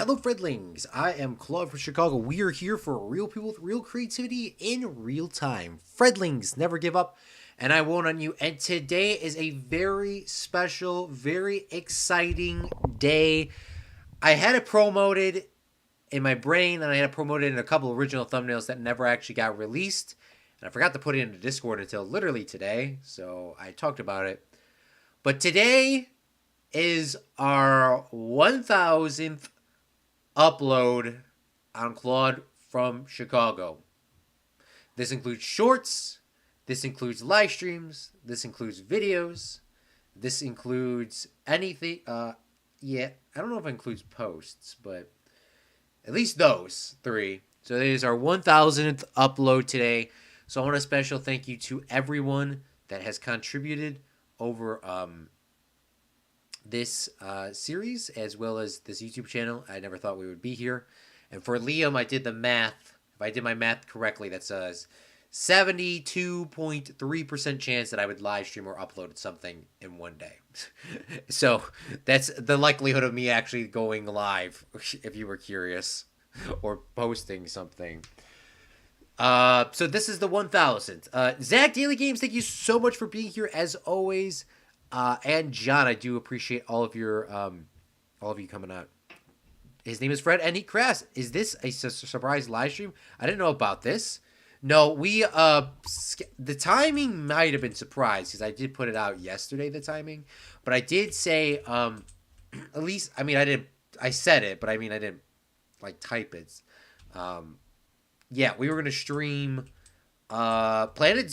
Hello, Fredlings. I am Claude from Chicago. We are here for real people with real creativity in real time. Fredlings, never give up, and I won't on you. And today is a very special, very exciting day. I had it promoted in my brain, and I had it promoted in a couple original thumbnails that never actually got released. And I forgot to put it into Discord until literally today, so I talked about it. But today is our 1000th upload on Claude from Chicago. This includes shorts, this includes live streams, this includes videos, this includes anything. Yeah, I don't know if it includes posts, but at least those three. So it is our 1000th upload today. So I want a special thank you to everyone that has contributed over this series as well as this YouTube channel. I never thought we would be here. And for Liam, I did the math. If I did my math correctly, that says 72.3% chance that I would live stream or upload something in one day. So that's the likelihood of me actually going live, if you were curious, or posting something. So this is the 1000th. Zach Daily Games, thank you so much for being here as always. And John, I do appreciate all of you coming out. His name is Fred, and he crashed. Is this a surprise live stream? I didn't know about this. No, we the timing might have been surprised because I did put it out yesterday. The timing, but I did say at least I said it, but I mean I didn't like type it. Yeah, we were gonna stream Planet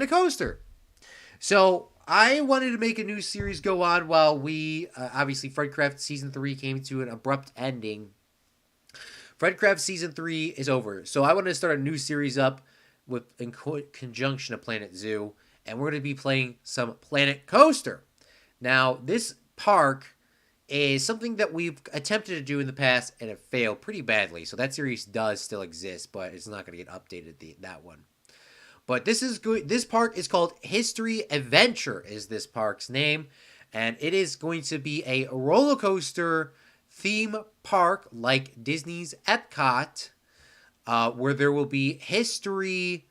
Coaster. So I wanted to make a new series go on while we, obviously, Fredcraft Season 3 came to an abrupt ending. Fredcraft Season 3 is over. So I wanted to start a new series up in conjunction of Planet Zoo. And we're going to be playing some Planet Coaster. Now, this park is something that we've attempted to do in the past, and it failed pretty badly. So that series does still exist, but it's not going to get updated, that one. But this is good. This park is called History Adventure is this park's name. And it is going to be a roller coaster theme park like Disney's Epcot, where there will be history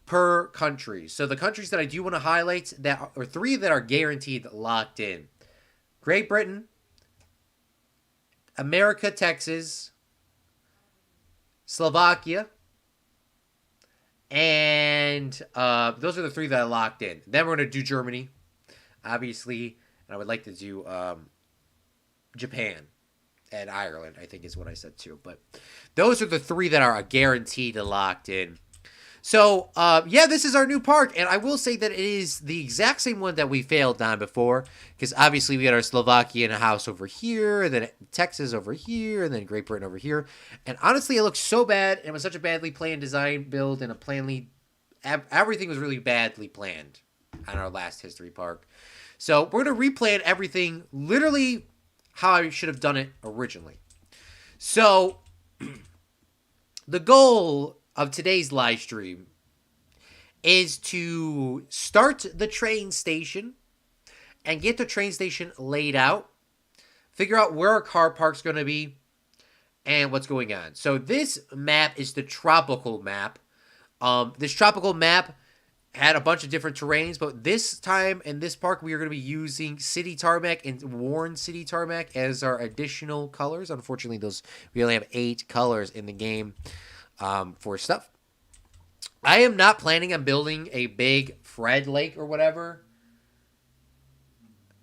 per country. So the countries that I do want to highlight are three that are guaranteed locked in. Great Britain, America, Texas, Slovakia. And those are the three that I locked in. Then we're going to do Germany, obviously. And I would like to do Japan and Ireland, I think is what I said too. But those are the three that are guaranteed locked in. So, yeah, this is our new park. And I will say that it is the exact same one that we failed on before. Because obviously we got our Slovakian house over here. And then Texas over here. And then Great Britain over here. And honestly, it looks so bad. And it was such a badly planned design build. And everything was really badly planned on our last history park. So we're going to replan everything literally how I should have done it originally. So the goal of today's live stream is to start the train station and get the train station laid out, figure out where our car park's going to be, and what's going on. So this map is the tropical map. This tropical map had a bunch of different terrains, but this time in this park we are going to be using city tarmac and worn city tarmac as our additional colors. Unfortunately, we only have 8 colors in the game. For stuff. I am not planning on building a big Fred Lake or whatever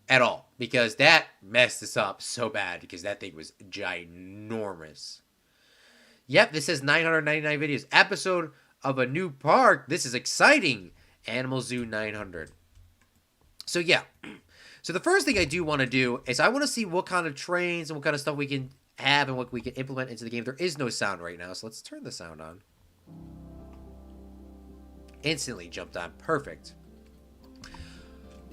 at all, because that messed us up so bad, because that thing was ginormous. Yep, this says 999 videos. Episode of a new park. This is exciting. Animal Zoo 900. So yeah. So the first thing I do want to do is I want to see what kind of trains and what kind of stuff we can have and what we can implement into the game. There is no sound right now, so let's turn the sound on. Instantly jumped on. Perfect.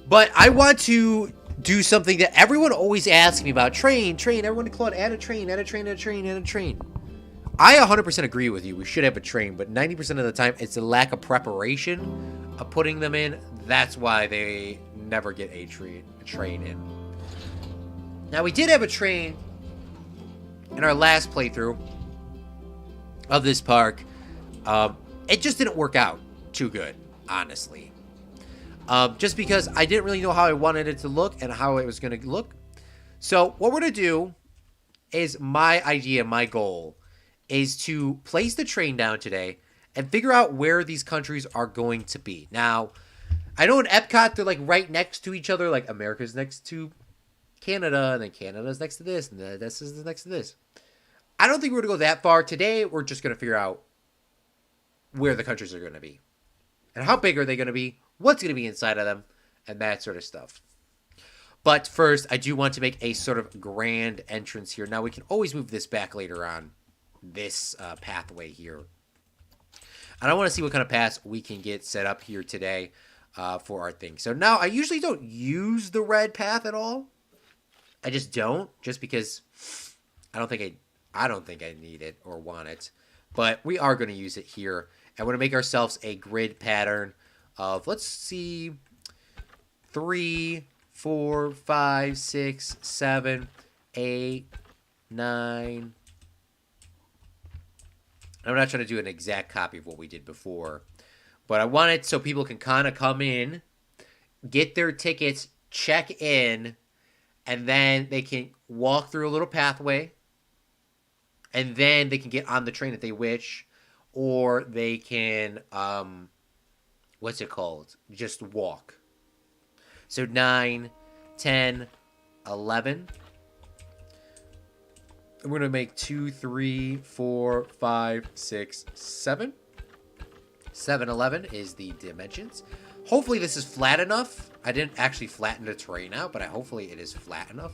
But I want to do something that everyone always asks me about. Train. Everyone in Claude, add a train. I 100% agree with you. We should have a train, but 90% of the time, it's the lack of preparation of putting them in. That's why they never get a train in. Now, we did have a train in our last playthrough of this park, it just didn't work out too good, honestly. Just because I didn't really know how I wanted it to look and how it was going to look. So what we're going to do is my idea, my goal, is to place the train down today and figure out where these countries are going to be. Now, I know in Epcot, they're like right next to each other. Like America's next to Canada, and then Canada's next to this, and then this is next to this. I don't think we're going to go that far. Today, we're just going to figure out where the countries are going to be. And how big are they going to be? What's going to be inside of them? And that sort of stuff. But first, I do want to make a sort of grand entrance here. Now, we can always move this back later on. This pathway here. And I want to see what kind of paths we can get set up here today for our thing. So now, I usually don't use the red path at all. I just don't. Just because I don't think I need it or want it. But we are going to use it here. And we're going to make ourselves a grid pattern of, let's see, 3, 4, 5, 6, 7, 8, 9. I'm not trying to do an exact copy of what we did before. But I want it so people can kind of come in, get their tickets, check in, and then they can walk through a little pathway. And then they can get on the train if they wish. Or they can, what's it called? Just walk. So 9, 10, 11. And we're going to make 2, 3, 4, 5, 6, 7. 7, 11 is the dimensions. Hopefully this is flat enough. I didn't actually flatten the terrain out, but hopefully it is flat enough.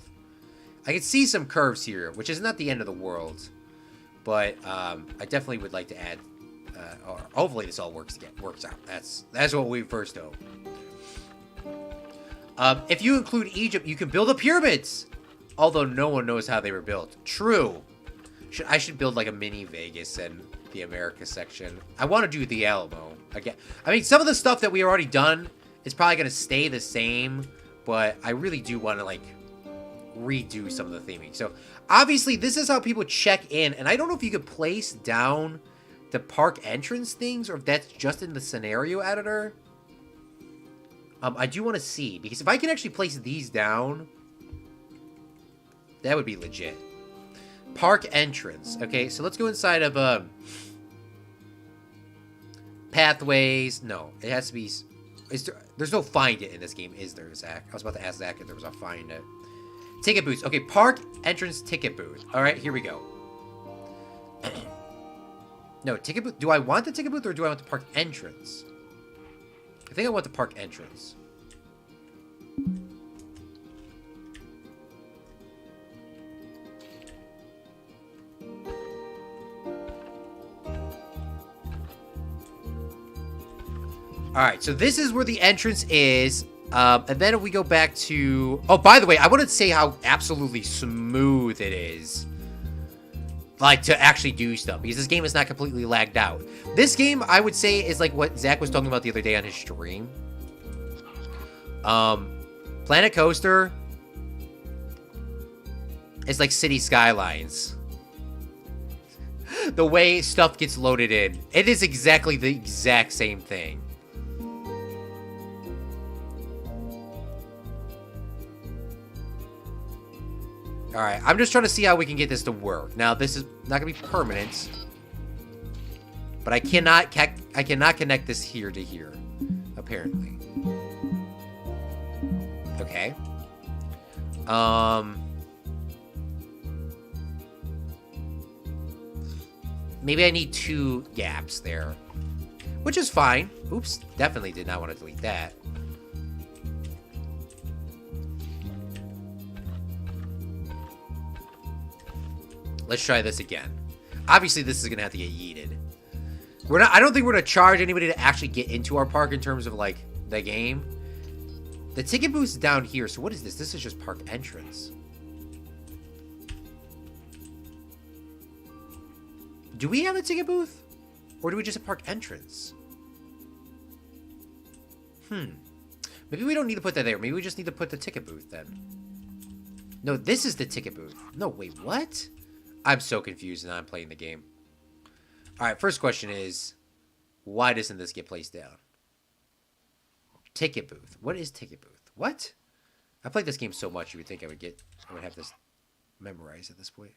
I can see some curves here, which is not the end of the world. But I definitely would like to add, or hopefully this all works out. That's what we first hope. If you include Egypt, you can build the pyramids. Although no one knows how they were built. True. I should build like a mini Vegas and the America section. I want to do the Alamo again. I mean, some of the stuff that we already done is probably going to stay the same, but I really do want to like redo some of the theming. So obviously this is how people check in, and I don't know if you could place down the park entrance things or if that's just in the scenario editor. I do want to see, because if I can actually place these down, that would be legit. Park entrance. Okay, so let's go inside of pathways. No, it has to be. There's no find it in this game, is there, Zach? I was about to ask Zach if there was a find it. Ticket booths. Okay, park entrance ticket booth. All right, here we go. No, ticket booth. Do I want the ticket booth or do I want the park entrance? I think I want the park entrance. Alright, so this is where the entrance is. And then if we go back to... Oh, by the way, I wanted to say how absolutely smooth it is. Like, to actually do stuff. Because this game is not completely lagged out. This game, I would say, is like what Zach was talking about the other day on his stream. Planet Coaster is like City Skylines. The way stuff gets loaded in. It is exactly the exact same thing. Alright, I'm just trying to see how we can get this to work. Now, this is not going to be permanent. But I cannot connect this here to here. Apparently. Okay. Maybe I need 2 gaps there. Which is fine. Oops, definitely did not want to delete that. Let's try this again. Obviously, this is going to have to get yeeted. I don't think we're going to charge anybody to actually get into our park in terms of, like, the game. The ticket booth's down here, so what is this? This is just park entrance. Do we have a ticket booth? Or do we just have park entrance? Maybe we don't need to put that there. Maybe we just need to put the ticket booth then. No, this is the ticket booth. No, wait, what? I'm so confused now I'm playing the game. Alright, first question is, why doesn't this get placed down? Ticket booth. What is ticket booth? What? I played this game so much you would think I would have this memorized at this point.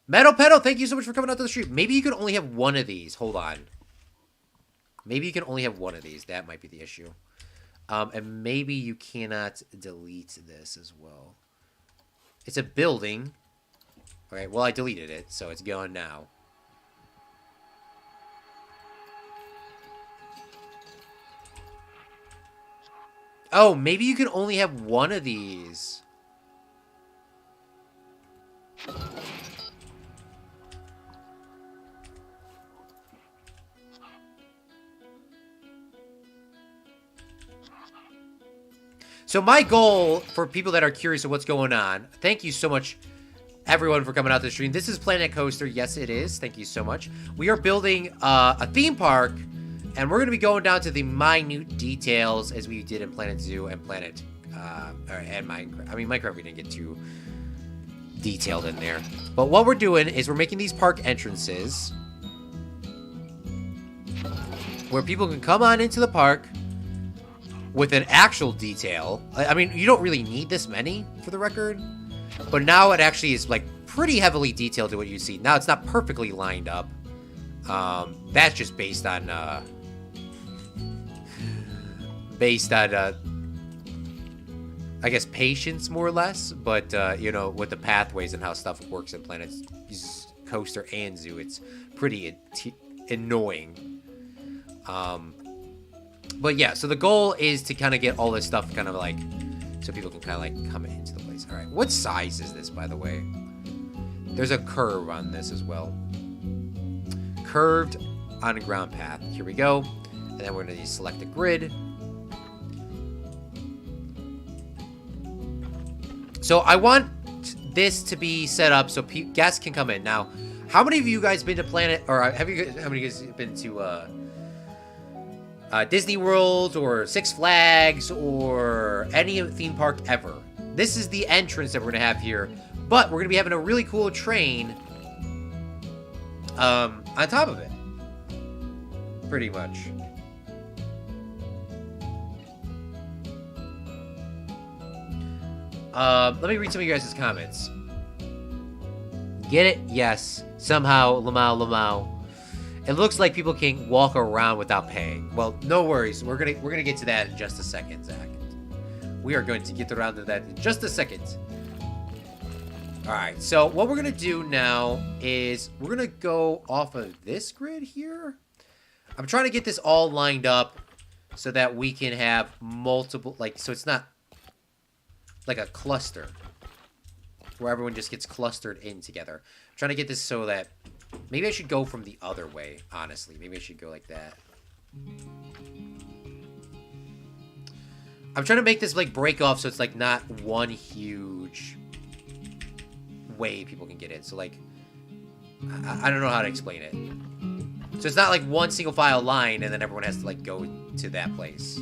Metal Pedal, thank you so much for coming out to the stream. Maybe you can only have one of these. Hold on. Maybe you can only have one of these. That might be the issue. And maybe you cannot delete this as well. It's a building. Okay, well, I deleted it, so it's gone now. Oh, maybe you can only have one of these. So my goal, for people that are curious of what's going on, thank you so much, everyone, for coming out to the stream. This is Planet Coaster. Yes, it is. Thank you so much. We are building a theme park, and we're going to be going down to the minute details as we did in Planet Zoo and Planet, and Minecraft. I mean, Minecraft we didn't get too detailed in there. But what we're doing is we're making these park entrances where people can come on into the park with an actual detail. I mean, you don't really need this many, for the record. But now it actually is, like, pretty heavily detailed to what you see. Now, it's not perfectly lined up. That's just based on, I guess, patience, more or less. But, you know, with the pathways and how stuff works in Planet Coaster and Zoo, it's pretty annoying. But yeah, so the goal is to kind of get all this stuff kind of like, so people can kind of like come into the place. All right, what size is this, by the way? There's a curve on this as well. Curved on a ground path. Here we go. And then we're going to select a grid. So I want this to be set up so guests can come in. Now, how many of you guys been to Planet, or how many of you guys been to Disney World or Six Flags or any theme park ever? This is the entrance that we're going to have here, but we're going to be having a really cool train on top of it, pretty much. Let me read some of you guys' comments. Get it? Yes. Somehow, Lamau. It looks like people can walk around without paying. Well, no worries. We're gonna get to that in just a second, Zach. We are going to get around to that in just a second. All right. So what we're gonna do now is we're gonna go off of this grid here. I'm trying to get this all lined up so that we can have multiple, like, so it's not like a cluster where everyone just gets clustered in together. I'm trying to get this so that maybe I should go from the other way, honestly. Maybe I should go like that. I'm trying to make this, like, break off so it's, like, not one huge way people can get in. So, like, I don't know how to explain it. So it's not, like, one single file line and then everyone has to, like, go to that place.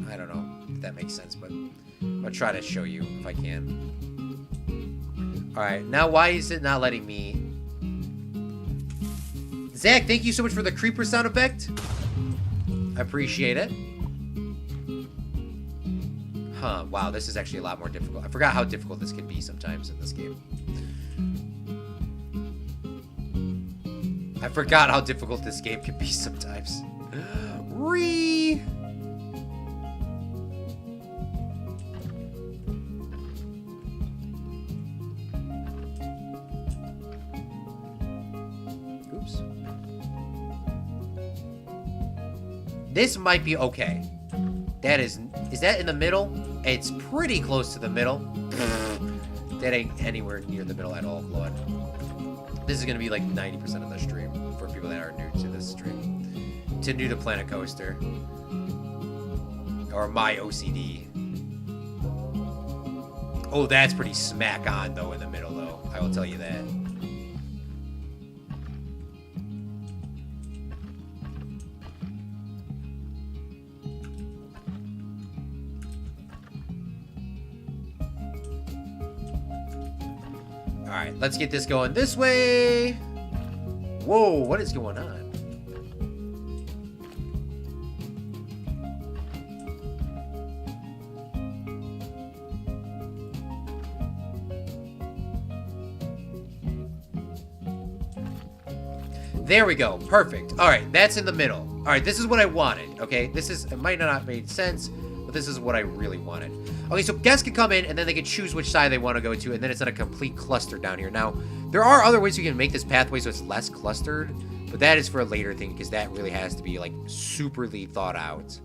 I don't know if that makes sense, but I'll try to show you if I can. Alright, now why is it not letting me... Zach, thank you so much for the creeper sound effect. I appreciate it. Huh, wow, this is actually a lot more difficult. I forgot how difficult this can be sometimes in this game. I forgot how difficult this game can be sometimes. Ree! Oops. This might be okay. That is that in the middle? It's pretty close to the middle. That ain't anywhere near the middle at all, Claude. This is gonna be like 90% of the stream for people that are new to this stream. New to Planet Coaster. Or my OCD. Oh, that's pretty smack on though in the middle though. I will tell you that. Alright, let's get this going this way. Whoa, what is going on? There we go. Perfect. Alright, that's in the middle. Alright, this is what I wanted, okay? It might not have made sense, but this is what I really wanted. Okay, so guests can come in, and then they can choose which side they want to go to, and then it's not a complete cluster down here. Now, there are other ways we can make this pathway so it's less clustered, but that is for a later thing, because that really has to be, like, superly thought out. So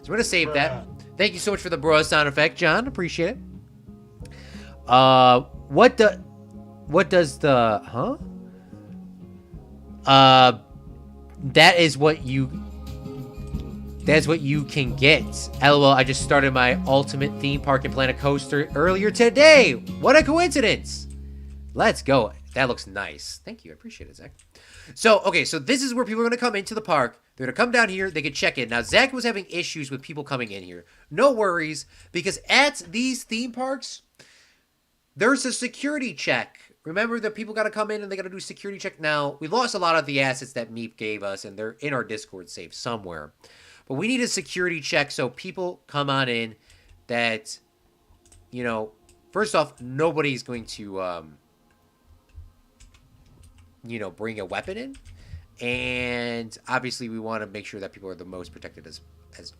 we're going to save that. Thank you so much for the bro sound effect, John. Appreciate it. What does the... Huh? That's what you can get. LOL, I just started my ultimate theme park and Planet Coaster earlier today. What a coincidence. Let's go. That looks nice. Thank you. I appreciate it, Zach. So, okay, so this is where people are going to come into the park. They're going to come down here. They can check in. Now, Zach was having issues with people coming in here. No worries, because at these theme parks, there's a security check. Remember that people got to come in and they got to do security check. Now, we lost a lot of the assets that Meep gave us, and they're in our Discord safe somewhere. But we need a security check so people come on in that, you know, first off, nobody's going to, you know, bring a weapon in. And obviously we want to make sure that people are the most protected as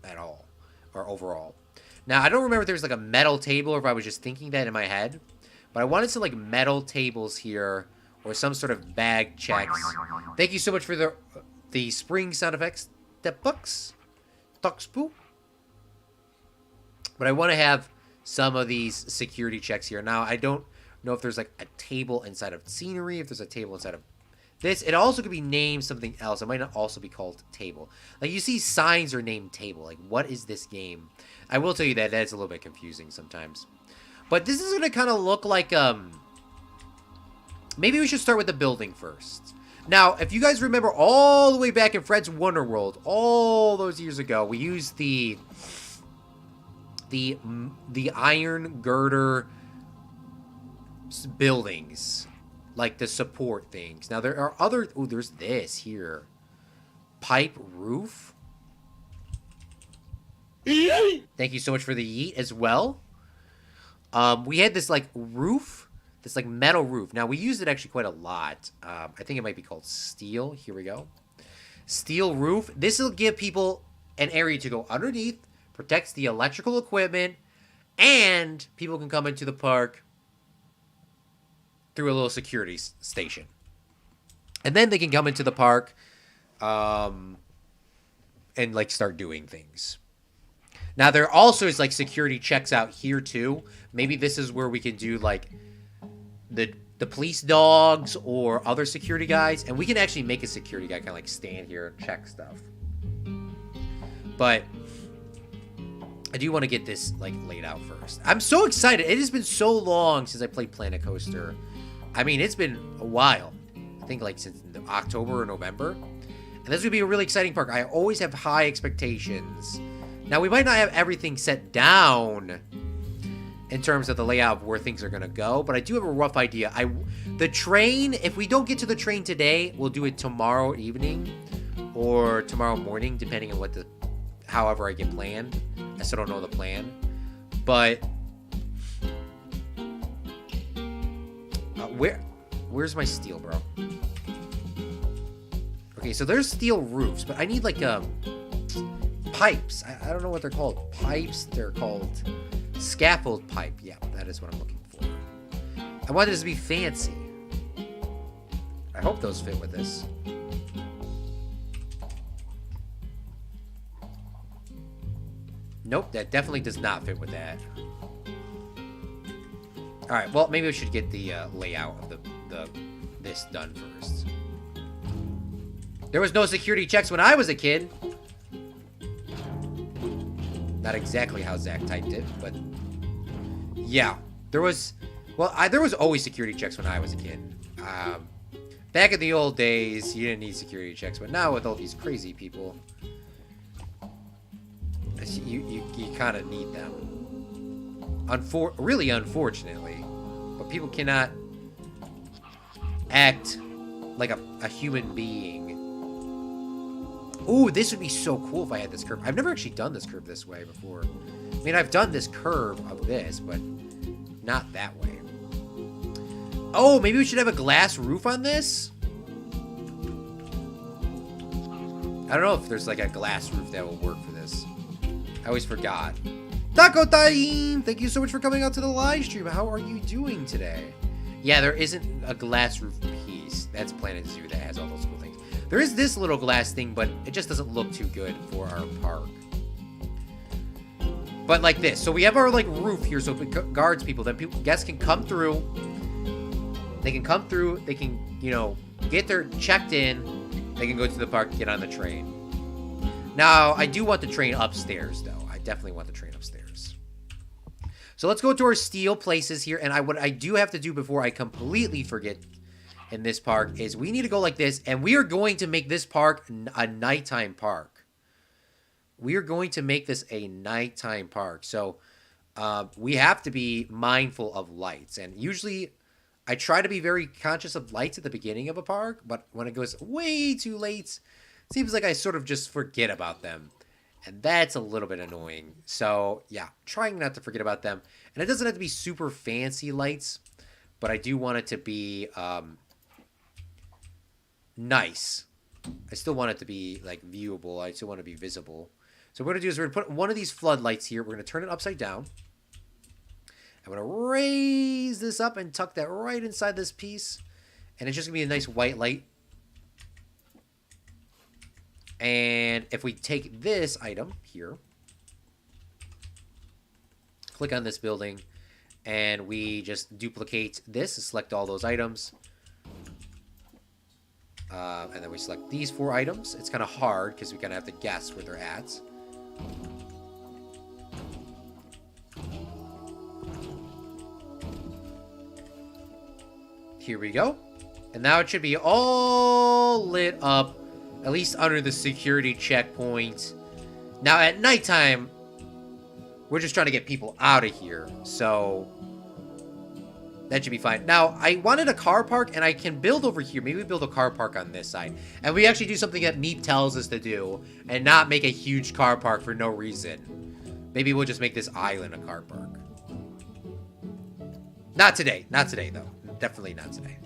at all, or overall. Now, I don't remember if there was like a metal table or if I was just thinking that in my head. But I wanted some, like, metal tables here or some sort of bag checks. Thank you so much for the spring sound effects. But I want to have some of these security checks here. Now, I don't know if there's, like, a table inside of scenery, if there's a table inside of this. It also could be named something else. It might not also be called table. Like, you see signs are named table. Like, what is this game? I will tell you that that's a little bit confusing sometimes. But this is going to kind of look like, maybe we should start with the building first. Now, if you guys remember all the way back in Fred's Wonder World, all those years ago, we used the iron girder buildings, like the support things. Now, there are other, oh, there's this here. Pipe roof. Thank you so much for the yeet as well. We had this, like, roof, this, like, metal roof. Now, we used it actually quite a lot. I think it might be called steel. Here we go. Steel roof. This will give people an area to go underneath, protects the electrical equipment, and people can come into the park through a little security station. And then they can come into the park and, like, start doing things. Now, there also is, like, security checks out here, too. Maybe this is where we can do, like, the police dogs or other security guys. And we can actually make a security guy kind of, like, stand here and check stuff. But I do want to get this, like, laid out first. I'm so excited. It has been so long since I played Planet Coaster. I mean, it's been a while. I think, like, since October or November. And this would be a really exciting park. I always have high expectations. Now, we might not have everything set down in terms of the layout of where things are going to go, but I do have a rough idea. The train, if we don't get to the train today, we'll do it tomorrow evening or tomorrow morning, depending on however I get planned. I still don't know the plan, but where's my steel, bro? Okay, so there's steel roofs, but I need, like, pipes. I don't know what they're called. Pipes. They're called scaffold pipe. Yeah, that is what I'm looking for. I want this to be fancy. I hope those fit with this. Nope, that definitely does not fit with that. Alright, well, maybe we should get the layout of this done first. There was no security checks when I was a kid. Not exactly how Zach typed it, but yeah, there was always security checks when I was a kid. Back in the old days, you didn't need security checks, but now with all these crazy people, you kind of need them. Really, unfortunately, but people cannot act like a human being. Ooh, this would be so cool if I had this curve. I've never actually done this curve this way before. I mean, I've done this curve of this, but not that way. Oh, maybe we should have a glass roof on this? I don't know if there's like a glass roof that will work for this. I always forgot. Taco time! Thank you so much for coming out to the live stream. How are you doing today? Yeah, there isn't a glass roof piece. That's Planet Zoo that has all those cool things. There is this little glass thing, but it just doesn't look too good for our park. But like this. So we have our like roof here so it guards people. Then guests can come through. They can come through. They can, you know, get their checked in. They can go to the park, get on the train. Now, I do want the train upstairs, though. I definitely want the train upstairs. So let's go to our steel places here. And what I do have to do before I completely forget in this park is we need to go like this. And we are going to make this park a nighttime park. We are going to make this a nighttime park. So we have to be mindful of lights. And usually I try to be very conscious of lights at the beginning of a park, but when it goes way too late, it seems like I sort of just forget about them. And that's a little bit annoying. So, yeah, trying not to forget about them. And it doesn't have to be super fancy lights, but I do want it to be nice. I still want it to be, like, viewable. I still want it to be visible. So what we're going to do is we're going to put one of these floodlights here. We're going to turn it upside down. I'm going to raise this up and tuck that right inside this piece. And it's just going to be a nice white light. And if we take this item here, click on this building, and we just duplicate this and select all those items. And then we select these 4 items. It's kind of hard because we kind of have to guess where they're at. Here we go. And now it should be all lit up, at least under the security checkpoint. Now at nighttime, we're just trying to get people out of here. So that should be fine. Now, I wanted a car park, and I can build over here. Maybe we build a car park on this side. And we actually do something that Meep tells us to do, and not make a huge car park for no reason. Maybe we'll just make this island a car park. Not today. Not today, though. Definitely not today.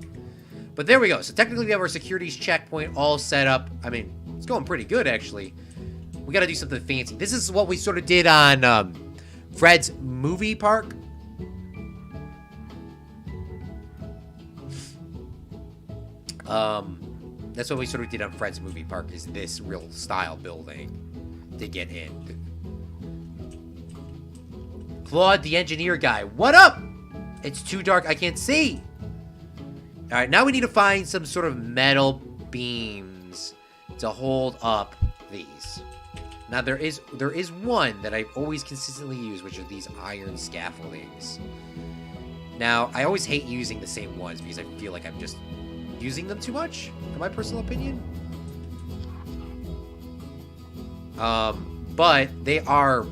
But there we go. So technically we have our securities checkpoint all set up. I mean, it's going pretty good, actually. We got to do something fancy. This is what we sort of did on Fred's movie park. That's what we sort of did on Fred's movie park, is this real style building to get in. Claude, the engineer guy. What up? It's too dark. I can't see. All right, now we need to find some sort of metal beams to hold up these. Now there is one that I always consistently use, which are these iron scaffoldings. Now, I always hate using the same ones because I feel like I'm just using them too much, in my personal opinion. But they are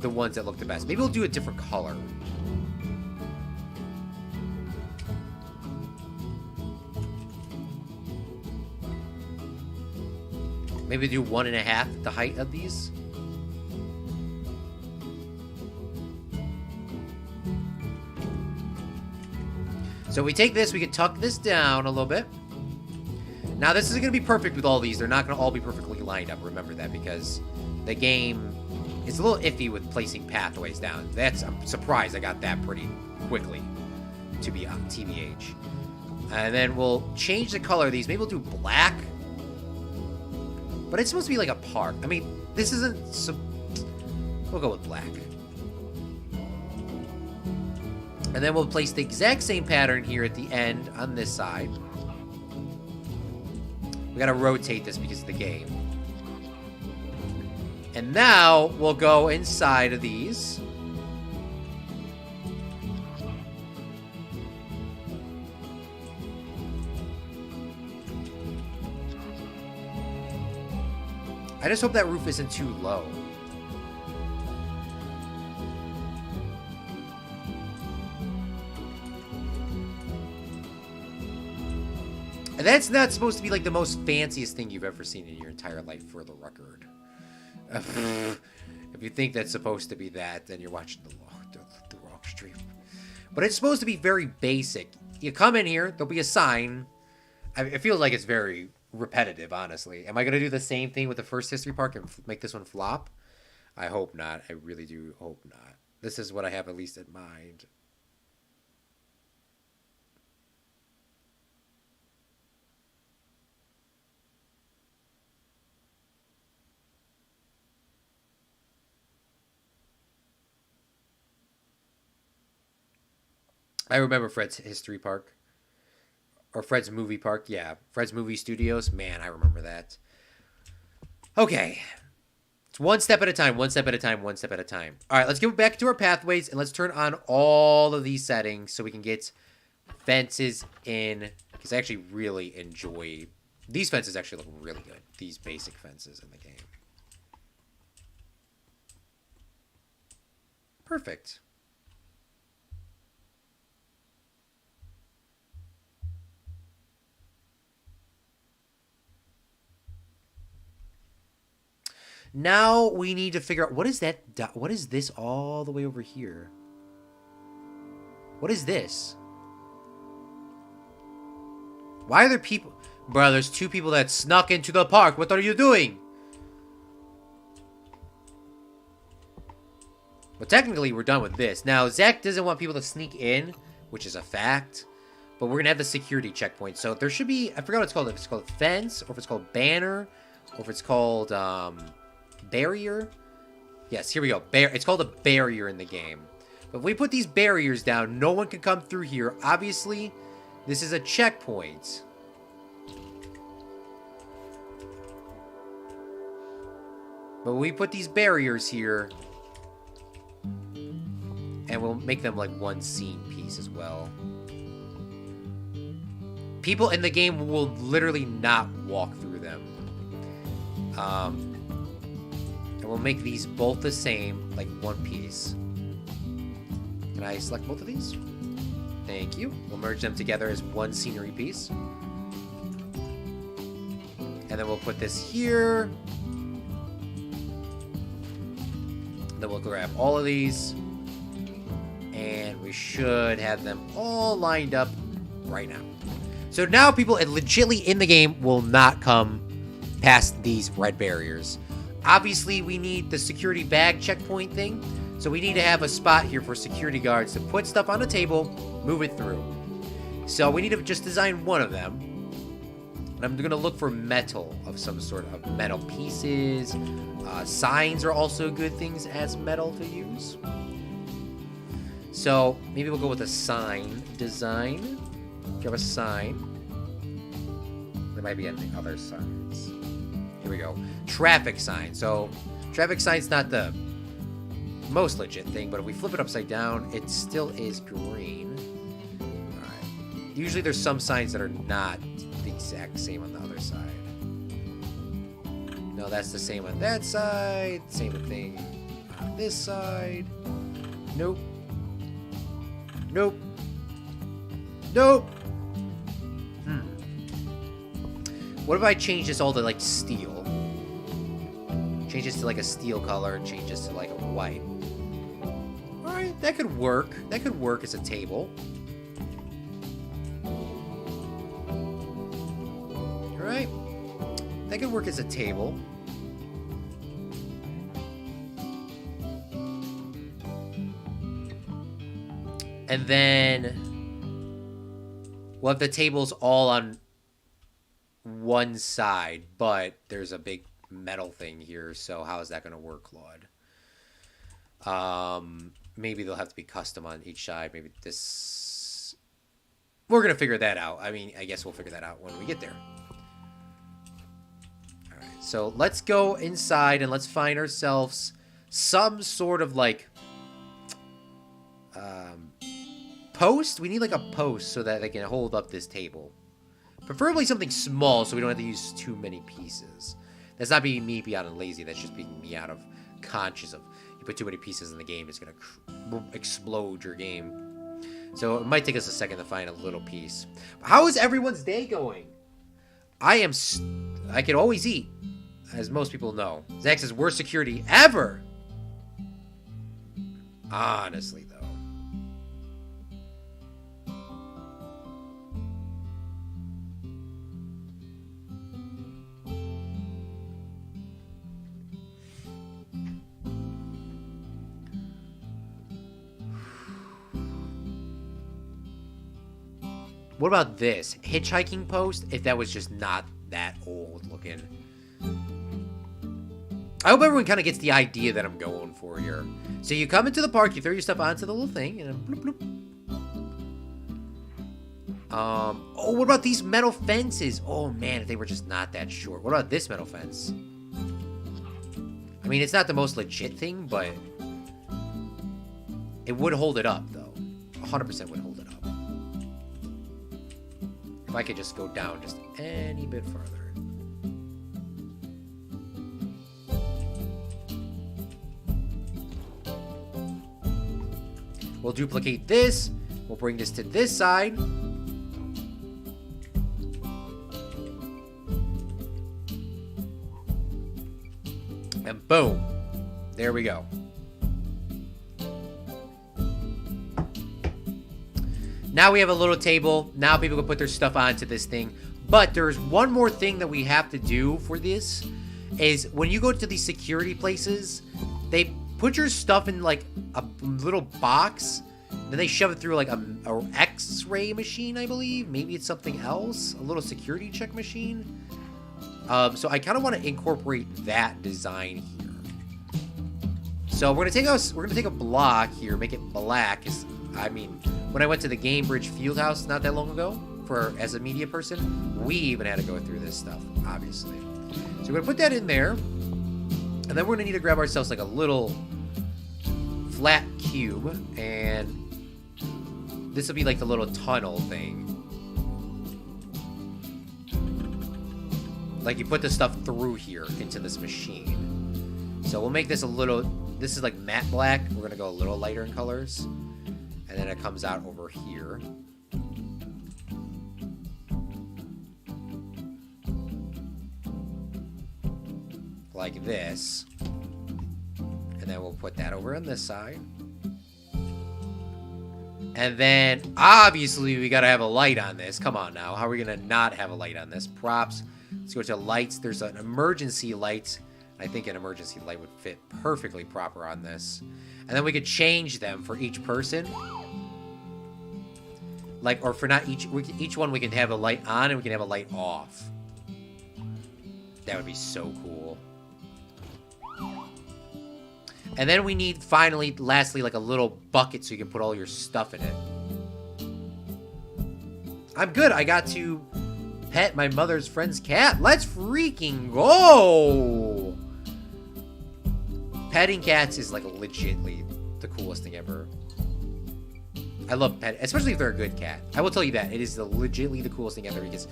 the ones that look the best. Maybe we'll do a different color. Maybe do 1.5 the height of these. So we take this, we can tuck this down a little bit. Now this isn't going to be perfect with all these. They're not going to all be perfectly lined up. Remember that, because the game is a little iffy with placing pathways down. I'm surprised I got that pretty quickly, to be TBH. And then we'll change the color of these. Maybe we'll do black. But it's supposed to be like a park. I mean, this isn't... We'll go with black. And then we'll place the exact same pattern here at the end on this side. We gotta rotate this because of the game. And now we'll go inside of these. I just hope that roof isn't too low. And that's not supposed to be like the most fanciest thing you've ever seen in your entire life, for the record. If you think that's supposed to be that, then you're watching the wrong stream. But it's supposed to be very basic. You come in here, there'll be a sign. It feels like it's very repetitive, honestly. Am I going to do the same thing with the first history park and make this one flop? I hope not. I really do hope not. This is what I have at least in mind. I remember Fred's History Park. Or Fred's Movie Park. Yeah, Fred's Movie Studios. Man, I remember that. Okay. It's one step at a time, one step at a time, one step at a time. All right, let's go back to our pathways, and let's turn on all of these settings so we can get fences in. Because I actually really enjoy... These fences actually look really good. These basic fences in the game. Perfect. Now we need to figure out, what is that? What is this all the way over here? What is this? Why are there people? Bro, there's two people that snuck into the park. What are you doing? Well, technically, we're done with this. Now, Zach doesn't want people to sneak in, which is a fact. But we're going to have the security checkpoint. So there should be, I forgot what it's called. If it's called fence, or if it's called banner, or if it's called barrier. Yes, here we go. It's called a barrier in the game. But if we put these barriers down, no one can come through here. Obviously, this is a checkpoint. But we put these barriers here, and we'll make them like one scene piece as well. People in the game will literally not walk through them. And we'll make these both the same, like one piece. Can I select both of these? Thank you. We'll merge them together as one scenery piece. And then we'll put this here. And then we'll grab all of these. And we should have them all lined up right now. So now people legitimately in the game will not come past these red barriers. Obviously, we need the security bag checkpoint thing. So we need to have a spot here for security guards to put stuff on a table, move it through. So we need to just design one of them. And I'm going to look for metal of some sort of metal pieces. Signs are also good things as metal to use. So maybe we'll go with a sign design. Grab a sign. There might be any other signs. Here we go. Traffic sign. So traffic sign's not the most legit thing, but if we flip it upside down, it still is green. Alright. Usually there's some signs that are not the exact same on the other side. No, that's the same on that side. Same thing on this side. Nope. Nope. Nope. What if I change this all to like steel? Change this to like a steel color and change this to like a white. Alright, that could work. That could work as a table. Alright. That could work as a table. And then we'll have the tables all on one side, but there's a big metal thing here, so how is that going to work, Claude? Maybe they'll have to be custom on each side. Maybe this... We're going to figure that out. I mean, I guess we'll figure that out when we get there. Alright, so let's go inside and let's find ourselves some sort of, like, post. We need, like, a post so that they can hold up this table. Preferably something small so we don't have to use too many pieces. That's not being me being out of lazy. That's just being me out of conscious of you put too many pieces in the game, it's going to explode your game. So it might take us a second to find a little piece. How is everyone's day going? I can always eat, as most people know. Zach says, worst security ever. Honestly, though. What about this? Hitchhiking post, if that was just not that old looking. I hope everyone kind of gets the idea that I'm going for here. So you come into the park, you throw your stuff onto the little thing, and then bloop, bloop. Oh, what about these metal fences? Oh, man, if they were just not that short. What about this metal fence? I mean, it's not the most legit thing, but it would hold it up, though. 100% would hold it up. If I could just go down just any bit further. We'll duplicate this. We'll bring this to this side. And boom. There we go. Now we have a little table. Now people can put their stuff onto this thing. But there's one more thing that we have to do for this. Is when you go to these security places, they put your stuff in like a little box. Then they shove it through like a X-ray machine, I believe. Maybe it's something else. A little security check machine. So I kind of want to incorporate that design here. So we're gonna take a block here, make it black. I mean, when I went to the Gamebridge Fieldhouse not that long ago as a media person, we even had to go through this stuff, obviously. So we're gonna put that in there, and then we're gonna need to grab ourselves like a little flat cube, and this will be like the little tunnel thing. Like you put the stuff through here into this machine. So we'll make this a little, this is like matte black. We're gonna go a little lighter in colors. And then it comes out over here. Like this. And then we'll put that over on this side. And then, obviously, we gotta have a light on this. Come on now. How are we gonna not have a light on this? Props. Let's go to lights. There's an emergency light. I think an emergency light would fit perfectly proper on this. And then we could change them for each person. Like, or for not each one we can have a light on and we can have a light off. That would be so cool. And then we need, finally, lastly, like a little bucket so you can put all your stuff in it. I'm good. I got to pet my mother's friend's cat. Let's freaking go! Petting cats is, like, legitly the coolest thing ever. I love pet, especially if they're a good cat. I will tell you that. It is legitly the coolest thing ever, because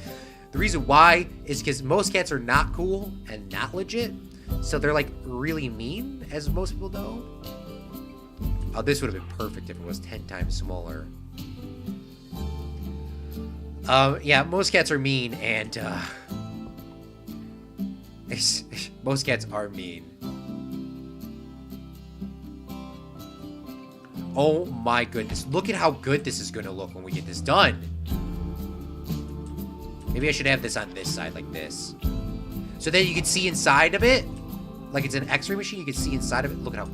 the reason why is because most cats are not cool and not legit. So they're like really mean, as most people know. Oh, this would have been perfect if it was 10 times smaller. Yeah, most cats are mean, and most cats are mean. Oh my goodness. Look at how good this is going to look when we get this done. Maybe I should have this on this side, like this. So that you can see inside of it. Like it's an x-ray machine, you can see inside of it. Look at how...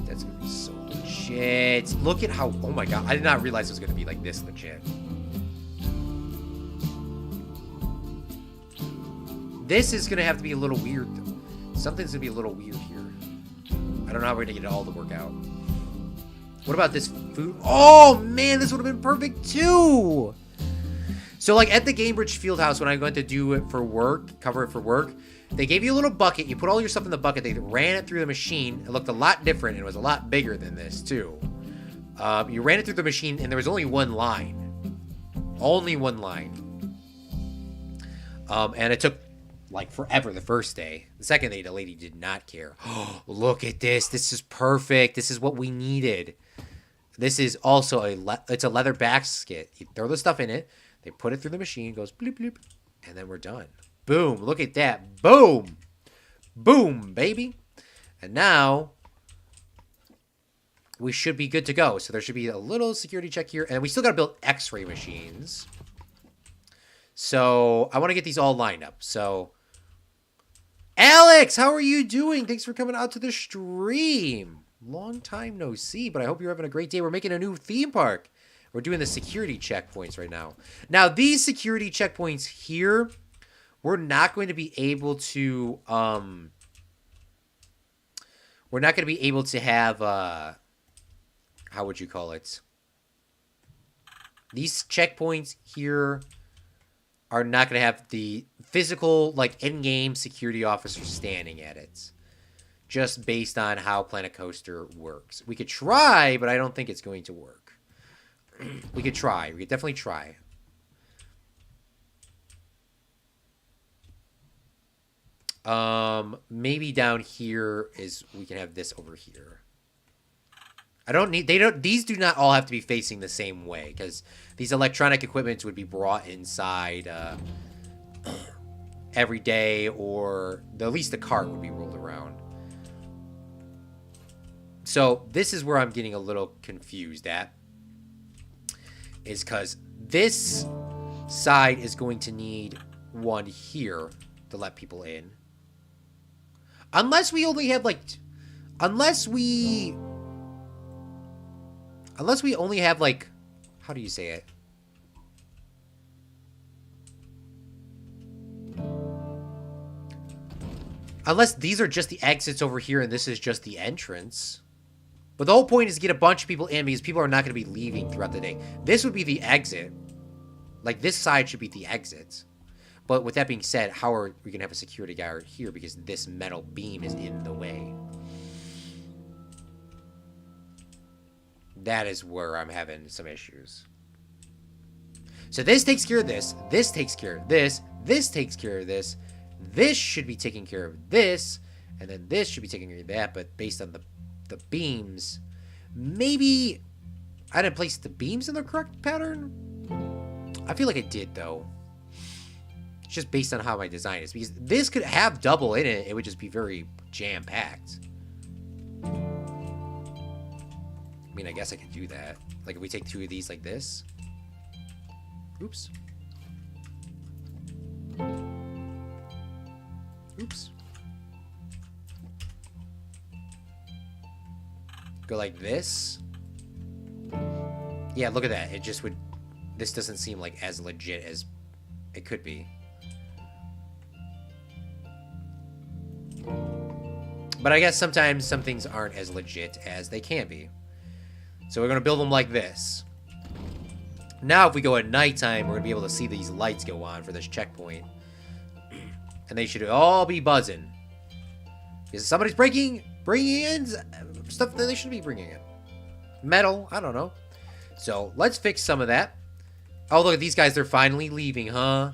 That's going to be so legit. Look at how... Oh my god, I did not realize it was going to be like this legit. This is going to have to be a little weird, though. Something's going to be a little weird here. I don't know how we're going to get it all to work out. What about this food? Oh, man, this would have been perfect, too. So, like, at the Gamebridge Fieldhouse, when I went to do it for work, cover it for work, they gave you a little bucket. You put all your stuff in the bucket. They ran it through the machine. It looked a lot different, and it was a lot bigger than this, too. You ran it through the machine, and there was only one line. Only one line. And it took, like, forever the first day. The second day, the lady did not care. Oh, look at this. This is perfect. This is what we needed. This is also it's a leather basket. You throw the stuff in it. They put it through the machine. It goes bloop, bloop. And then we're done. Boom. Look at that. Boom. Boom, baby. And now we should be good to go. So there should be a little security check here. And we still got to build x-ray machines. So I want to get these all lined up. So Alex, how are you doing? Thanks for coming out to the stream. Long time no see, but I hope you're having a great day. We're making a new theme park. We're doing the security checkpoints right now. Now, these security checkpoints here, we're not going to be able to, we're not going to be able to have, how would you call it? These checkpoints here are not going to have the physical, like, in-game security officer standing at it. Just based on how Planet Coaster works. We could try, but I don't think it's going to work. We could try. We could definitely try. Maybe down here is we can have this over here. I don't need, these do not all have to be facing the same way because these electronic equipments would be brought inside every day, or at least the cart would be rolled around. So this is where I'm getting a little confused at. Is because this side is going to need one here to let people in. Unless we only have like... Unless we only have like... How do you say it? Unless these are just the exits over here and this is just the entrance. But the whole point is to get a bunch of people in because people are not going to be leaving throughout the day. This would be the exit. Like, this side should be the exit. But with that being said, how are we going to have a security guard here because this metal beam is in the way? That is where I'm having some issues. So this takes care of this. This takes care of this. This takes care of this. This should be taking care of this. And then this should be taking care of that. But based on the beams, maybe I didn't place the beams in the correct pattern. I feel like I did though. It's just based on how my design is, because this could have double in it. It would just be very jam-packed. I mean, I guess I could do that. Like if we take two of these like this. Oops. Oops. Go like this. Yeah, look at that. It just would... This doesn't seem like as legit as it could be. But I guess sometimes some things aren't as legit as they can be. So we're going to build them like this. Now if we go at nighttime, we're going to be able to see these lights go on for this checkpoint. And they should all be buzzing. Because somebody's bringing in stuff that they shouldn't be bringing in. Metal, I don't know. So let's fix some of that. Oh, look at these guys. They're finally leaving, huh?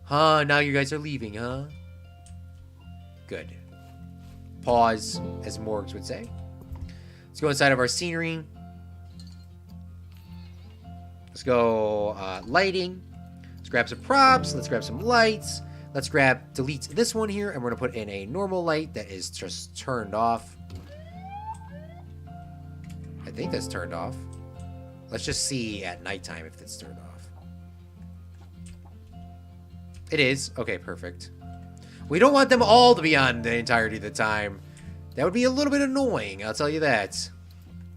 Huh? Now you guys are leaving, huh? Good. Pause, as Morgs would say. Let's go inside of our scenery. Let's go lighting. Let's grab some props. Let's grab some lights. Let's delete this one here, and we're going to put in a normal light that is just turned off. I think that's turned off. Let's just see at nighttime if it's turned off. It is. Okay, perfect. We don't want them all to be on the entirety of the time. That would be a little bit annoying, I'll tell you that.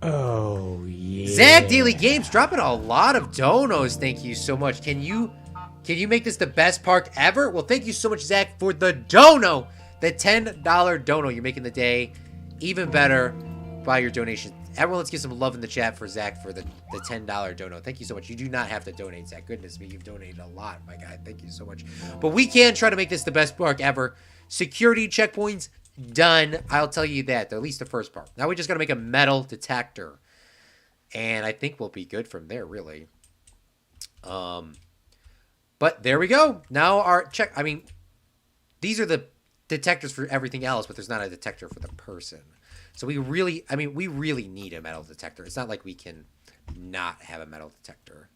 Oh, yeah. Zach Daily Games dropping a lot of donos. Thank you so much. Can you make this the best park ever? Well, thank you so much, Zach, for the dono. The $10 dono. You're making the day even better by your donation. Everyone, let's give some love in the chat for Zach for the $10 dono. Thank you so much. You do not have to donate, Zach. Goodness me, you've donated a lot, my guy. Thank you so much. But we can try to make this the best park ever. Security checkpoints, done. I'll tell you that, at least the first part. Now we just got to make a metal detector. And I think we'll be good from there, really. But there we go. Now our check... I mean, these are the detectors for everything else, but there's not a detector for the person. So we really... I mean, we really need a metal detector. It's not like we can not have a metal detector.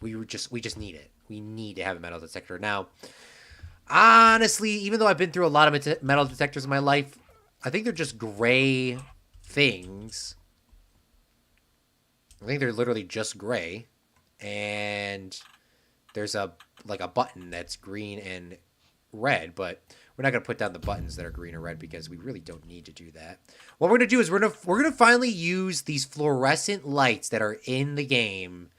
We just need it. We need to have a metal detector. Now, honestly, even though I've been through a lot of metal detectors in my life, I think they're just gray things. I think they're literally just gray. And there's a button that's green and red, but we're not going to put down the buttons that are green or red because we really don't need to do that. What we're going to do is we're going to finally use these fluorescent lights that are in the game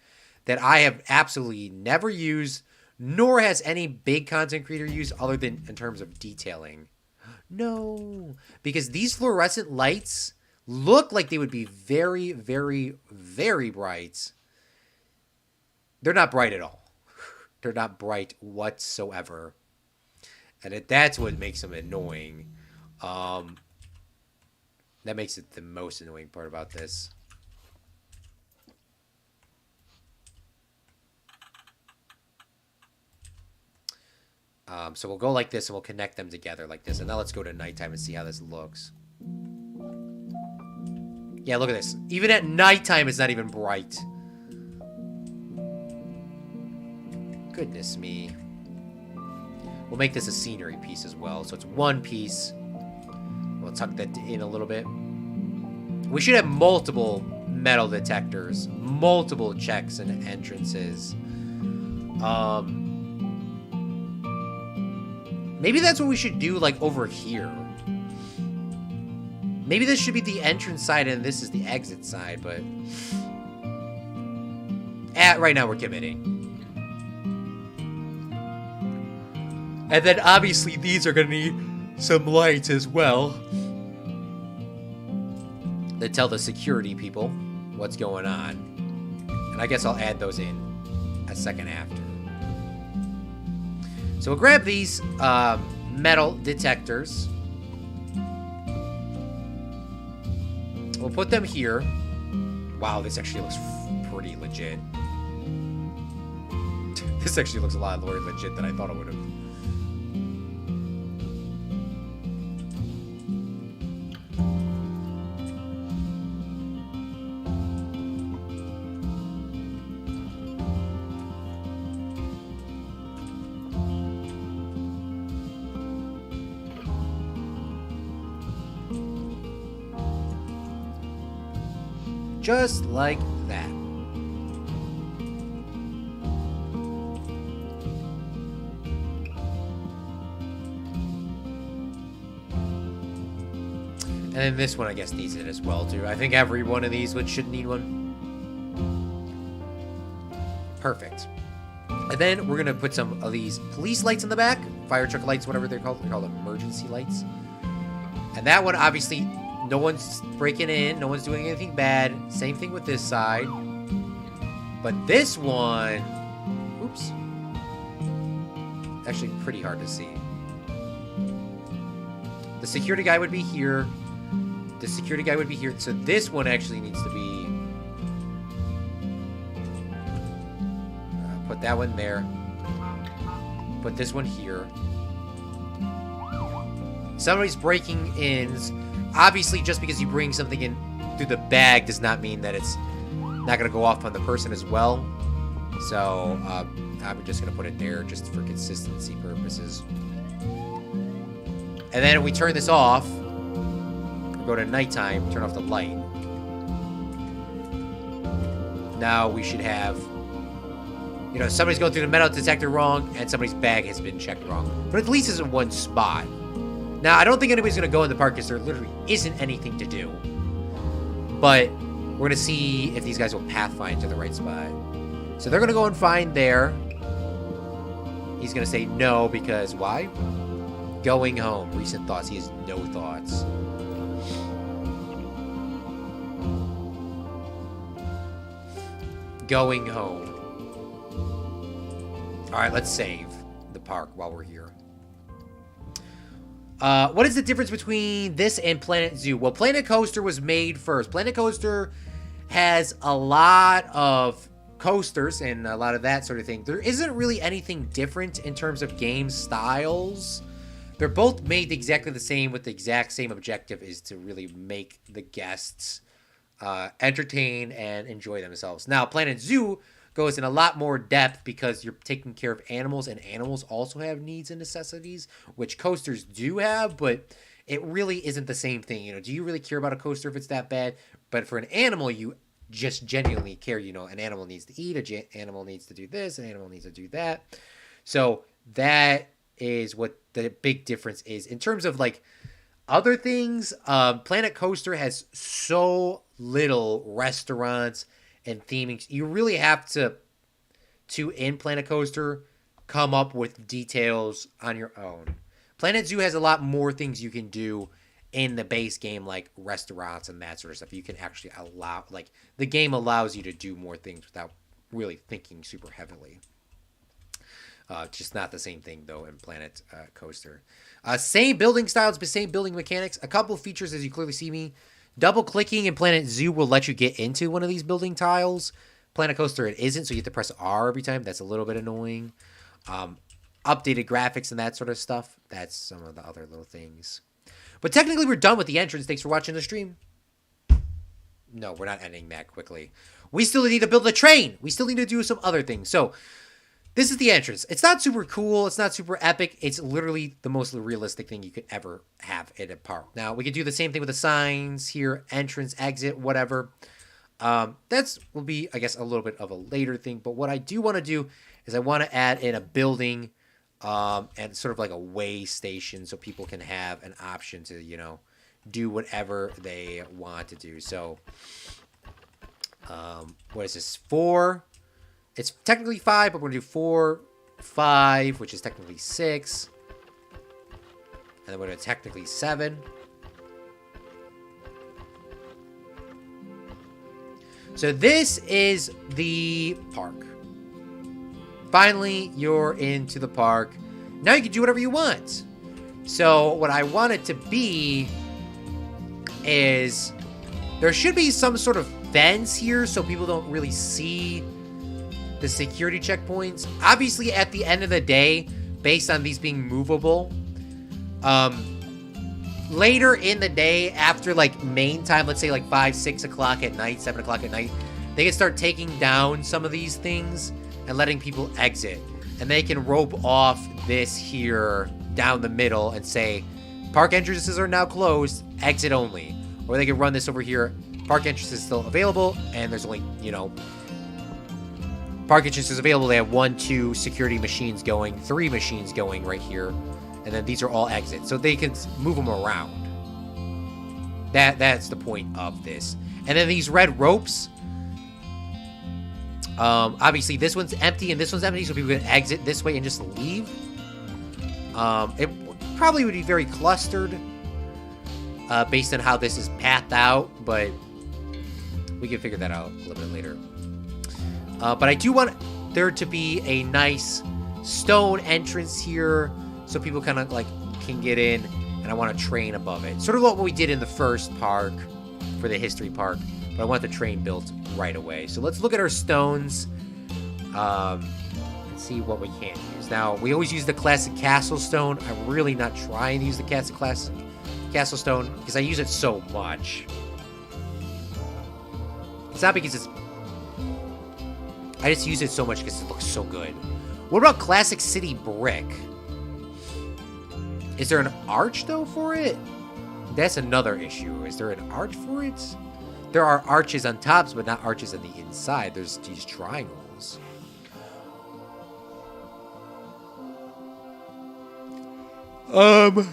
that I have absolutely never used, nor has any big content creator used other than in terms of detailing. No, because these fluorescent lights look like they would be very, very, very bright. They're not bright at all. They're not bright whatsoever. And that's what makes them annoying. That makes it the most annoying part about this. So we'll go like this and we'll connect them together like this. And now let's go to nighttime and see how this looks. Yeah, look at this. Even at nighttime, it's not even bright. Goodness me. We'll make this a scenery piece as well. So it's one piece. We'll tuck that in a little bit. We should have multiple metal detectors. Multiple checks and entrances. Maybe that's what we should do, like, over here. Maybe this should be the entrance side and this is the exit side, but... right now we're committing. And then, obviously, these are going to need some lights as well. That tell the security people what's going on. And I guess I'll add those in a second after. So we'll grab these metal detectors. We'll put them here. Wow, this actually looks pretty legit. This actually looks a lot more legit than I thought it would have. Just like that. And then this one, I guess, needs it as well, too. I think every one of these should need one. Perfect. And then we're going to put some of these police lights in the back. Fire truck lights, whatever they're called. They're called emergency lights. And that one, obviously, no one's breaking in. No one's doing anything bad. Same thing with this side. But this one... Oops. Actually, pretty hard to see. The security guy would be here. The security guy would be here. So this one actually needs to be... put that one there. Put this one here. Somebody's breaking in. Obviously, just because you bring something in through the bag does not mean that it's not going to go off on the person as well. So, I'm just going to put it there just for consistency purposes. And then we turn this off. We go to nighttime, turn off the light. Now we should have... You know, somebody's going through the metal detector wrong, and somebody's bag has been checked wrong. But at least it's in one spot. Now, I don't think anybody's going to go in the park because there literally isn't anything to do. But we're going to see if these guys will pathfind to the right spot. So they're going to go and find there. He's going to say no because why? Going home. Recent thoughts. He has no thoughts. Going home. Alright, let's save the park while we're here. What is the difference between this and Planet Zoo? Well, Planet Coaster was made first. Planet Coaster has a lot of coasters and a lot of that sort of thing. There isn't really anything different in terms of game styles. They're both made exactly the same with the exact same objective, is to really make the guests entertain and enjoy themselves. Now, Planet Zoo, goes in a lot more depth because you're taking care of animals, and animals also have needs and necessities, which coasters do have, but it really isn't the same thing. Do you really care about a coaster if it's that bad? But for an animal, you just genuinely care. An animal needs to eat, animal needs to do this, an animal needs to do that. So that is what the big difference is in terms of like other things. Planet Coaster has so little restaurants and theming. You really have to in Planet Coaster come up with details on your own. Planet Zoo has a lot more things you can do in the base game, like restaurants and that sort of stuff. You can actually allow, like, the game allows you to do more things without really thinking super heavily. Just not the same thing though in Planet Coaster. Same building styles, but same building mechanics. A couple of features, as you clearly see me. Double clicking in Planet Zoo will let you get into one of these building tiles. Planet Coaster it isn't, so you have to press R every time. That's a little bit annoying. Updated graphics and that sort of stuff. That's some of the other little things. But technically we're done with the entrance. Thanks for watching the stream. No, we're not ending that quickly. We still need to build a train. We still need to do some other things. So this is the entrance. It's not super cool. It's not super epic. It's literally the most realistic thing you could ever have at a park. Now, we could do the same thing with the signs here. Entrance, exit, whatever. That's will be, I guess, a little bit of a later thing. But what I do want to do is I want to add in a building and sort of like a way station so people can have an option to, do whatever they want to do. So, what is this? 4. It's technically 5, but we're going to do 4, 5, which is technically 6. And then we're going to technically 7. So this is the park. Finally, you're into the park. Now you can do whatever you want. So what I want it to be is there should be some sort of fence here so people don't really see the security checkpoints. Obviously, at the end of the day, based on these being movable, later in the day, after like main time, let's say like 5, 6 o'clock at night, 7 o'clock at night, they can start taking down some of these things and letting people exit. And they can rope off this here down the middle and say, park entrances are now closed, exit only. Or they can run this over here, park entrances still available, and there's only, park entrances available. They have 1, 2 security machines going, 3 machines going right here. And then these are all exits. So they can move them around. That's the point of this. And then these red ropes. Obviously this one's empty and this one's empty, so people can exit this way and just leave. It probably would be very clustered based on how this is pathed out, but we can figure that out a little bit later. But I do want there to be a nice stone entrance here so people kind of like can get in, and I want a train above it. Sort of what we did in the first park for the history park, but I want the train built right away. So let's look at our stones and see what we can use. Now, we always use the classic castle stone. I'm really not trying to use the classic castle stone because I use it so much. It's not because I just use it so much because it looks so good. What about classic city brick? Is there an arch, though, for it? That's another issue. Is there an arch for it? There are arches on tops, but not arches on the inside. There's these triangles. Oh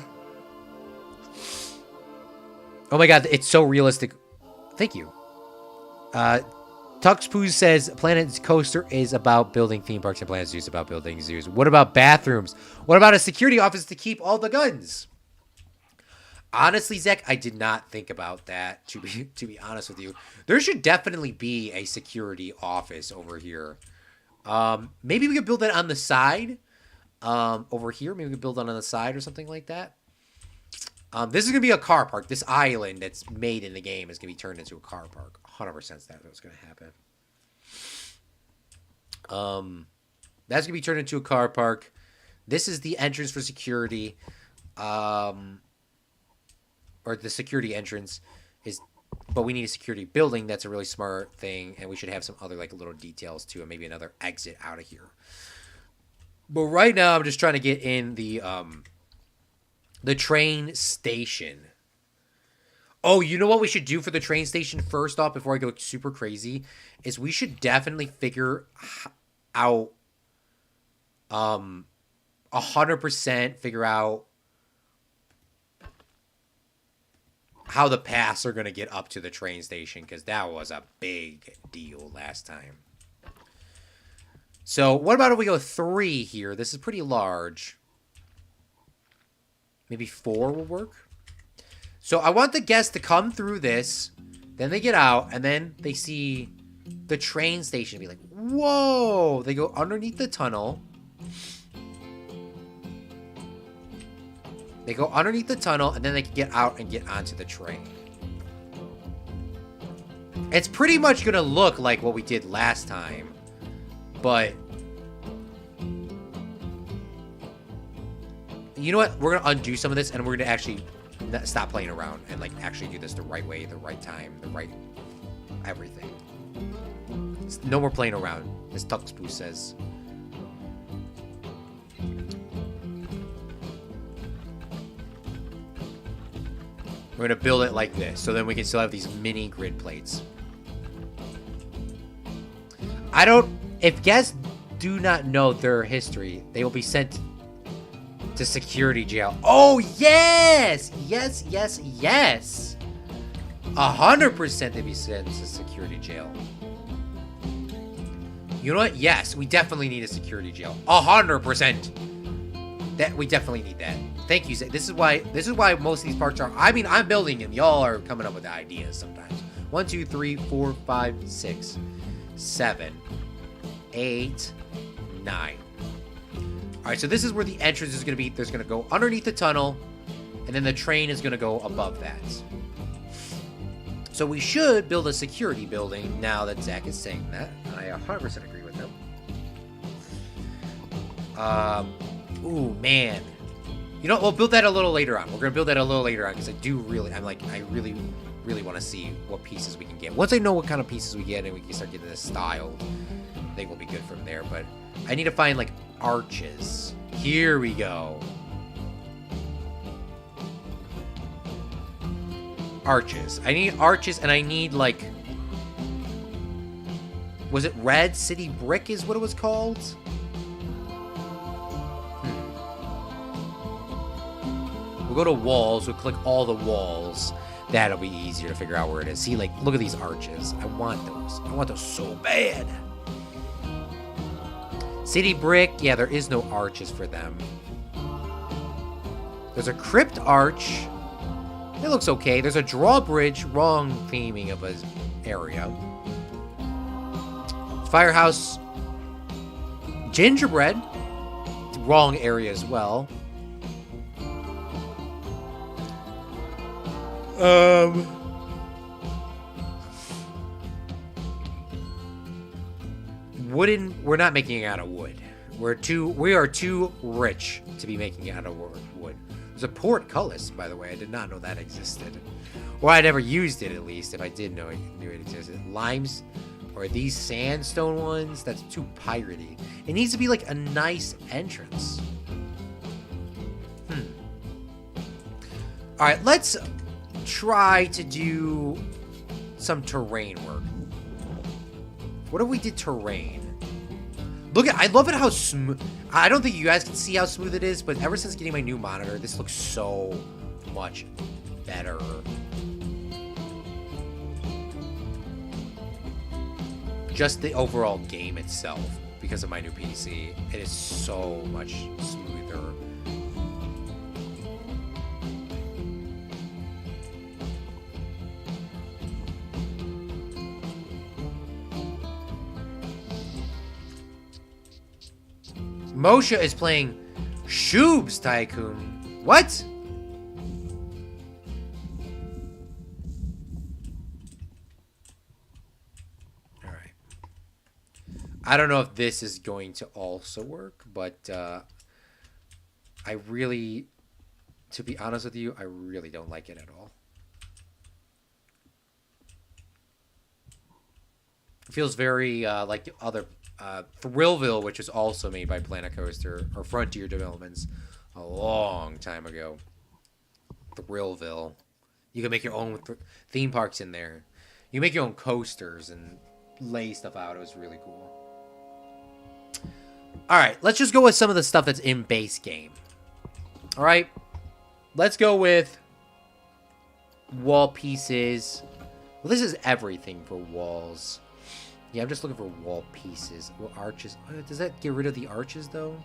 my god, it's so realistic. Thank you. Tuxpoo says Planet Coaster is about building theme parks and Planet Zoo is about building zoos. What about bathrooms? What about a security office to keep all the guns? Honestly, Zach, I did not think about that, to be honest with you. There should definitely be a security office over here. Maybe we could build that on the side. Over here, maybe we could build it on the side or something like that. This is going to be a car park. This island that's made in the game is going to be turned into a car park. 100% that's what's going to happen. That's going to be turned into a car park. This is the entrance for security. Or the security entrance is but we need a security building. That's a really smart thing, and we should have some other like little details too, and maybe another exit out of here. But right now, I'm just trying to get in the train station. Oh, you know what we should do for the train station first off before I go super crazy is we should definitely figure out 100% figure out how the paths are going to get up to the train station because that was a big deal last time. So what about if we go 3 here? This is pretty large. Maybe 4 will work. So I want the guests to come through this, then they get out, and then they see the train station and be like, whoa! They go underneath the tunnel. They go underneath the tunnel, and then they can get out and get onto the train. It's pretty much going to look like what we did last time, but you know what? We're going to undo some of this, and we're going to actually stop playing around and like actually do this the right way, the right time, the right everything. No more playing around, as Tuxpoo says. We're going to build it like this, so then we can still have these mini grid plates. If guests do not know their history, they will be sent to security jail. Oh, yes! Yes, yes, yes! 100% they'd be sent to security jail. You know what? Yes, we definitely need a security jail. 100%. That we definitely need that. Thank you. This is why most of these parts are. I mean, I'm building them. Y'all are coming up with the ideas sometimes. 1, 2, 3, 4, 5, 6, 7, 8, 9. All right, so this is where the entrance is going to be. There's going to go underneath the tunnel, and then the train is going to go above that. So we should build a security building now that Zach is saying that. I 100% agree with him. Ooh, man. You know what? We'll build that a little later on. We're going to build that a little later on because I really, really want to see what pieces we can get. Once I know what kind of pieces we get and we can start getting this styled, I think we'll be good from there. But I need to find, like, arches. Here we go. Arches. I need arches, and I need, like... Was it Red City Brick is what it was called? We'll go to walls. We'll click all the walls. That'll be easier to figure out where it is. See, like, look at these arches. I want those. I want those so bad. City Brick. Yeah, there is no arches for them. There's a crypt arch. It looks okay. There's a drawbridge. Wrong theming of an area. Firehouse. Gingerbread. Wrong area as well. Wooden. We're not making it out of wood. We are too rich to be making it out of wood. There's a portcullis, by the way. I did not know that existed. Or I never used it, at least, if I did knew it existed. Limes, or these sandstone ones, that's too piratey. It needs to be like a nice entrance. Alright, let's try to do some terrain work. What if we did terrain? I love it how smooth. I don't think you guys can see how smooth it is, but ever since getting my new monitor, this looks so much better. Just the overall game itself, because of my new PC, it is so much smoother. Moshe is playing Shoob's Tycoon. What? Alright. I don't know if this is going to also work, but I really, to be honest with you, I really don't like it at all. It feels very like other Thrillville, which was also made by Planet Coaster or Frontier Developments a long time ago. Thrillville. You can make your own theme parks in there. You can make your own coasters and lay stuff out. It was really cool. Alright, let's just go with some of the stuff that's in base game. Alright, let's go with wall pieces. Well, this is everything for walls. Yeah, I'm just looking for wall pieces. Well, arches. Does that get rid of the arches, though?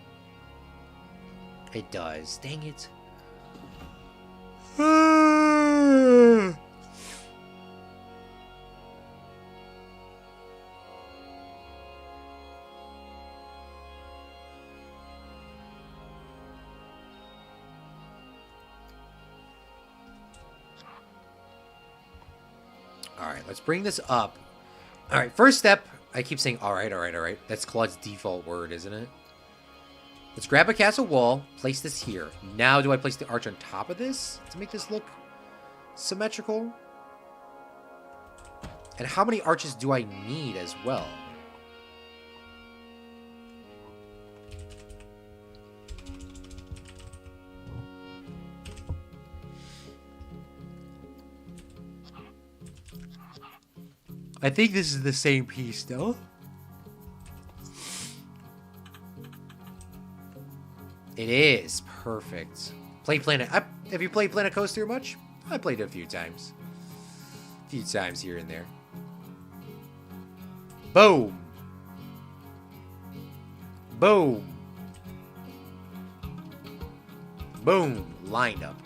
It does. Dang it. Alright, let's bring this up. Alright, first step. I keep saying alright, alright, alright. That's Claude's default word, isn't it? Let's grab a castle wall, place this here. Now do I place the arch on top of this to make this look symmetrical? And how many arches do I need as well? I think this is the same piece, though. It is. Perfect. Play Planet... have you played Planet Coaster much? I played it a few times. A few times here and there. Boom. Boom. Boom. Lined up.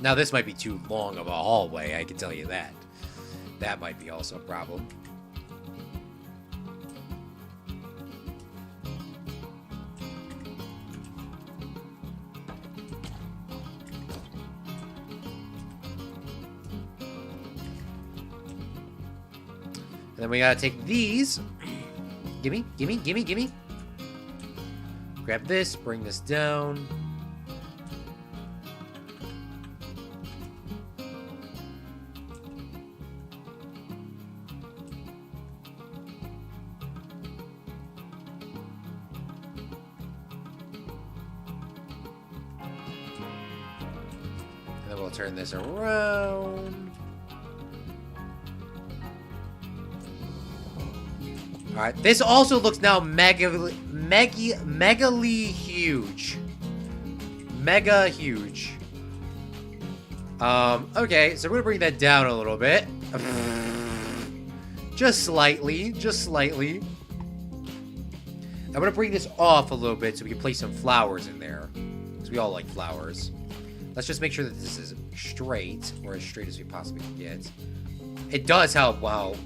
Now, this might be too long of a hallway, I can tell you that. That might be also a problem. And then we gotta take these. Gimme, gimme, gimme, gimme. Grab this, bring this down. And then we'll turn this around. Alright, this also looks now megally huge. Mega huge. Okay, so we're gonna bring that down a little bit. Just slightly, just slightly. I'm gonna bring this off a little bit so we can place some flowers in there. Because we all like flowers. Let's just make sure that this is straight, or as straight as we possibly can get. It does help while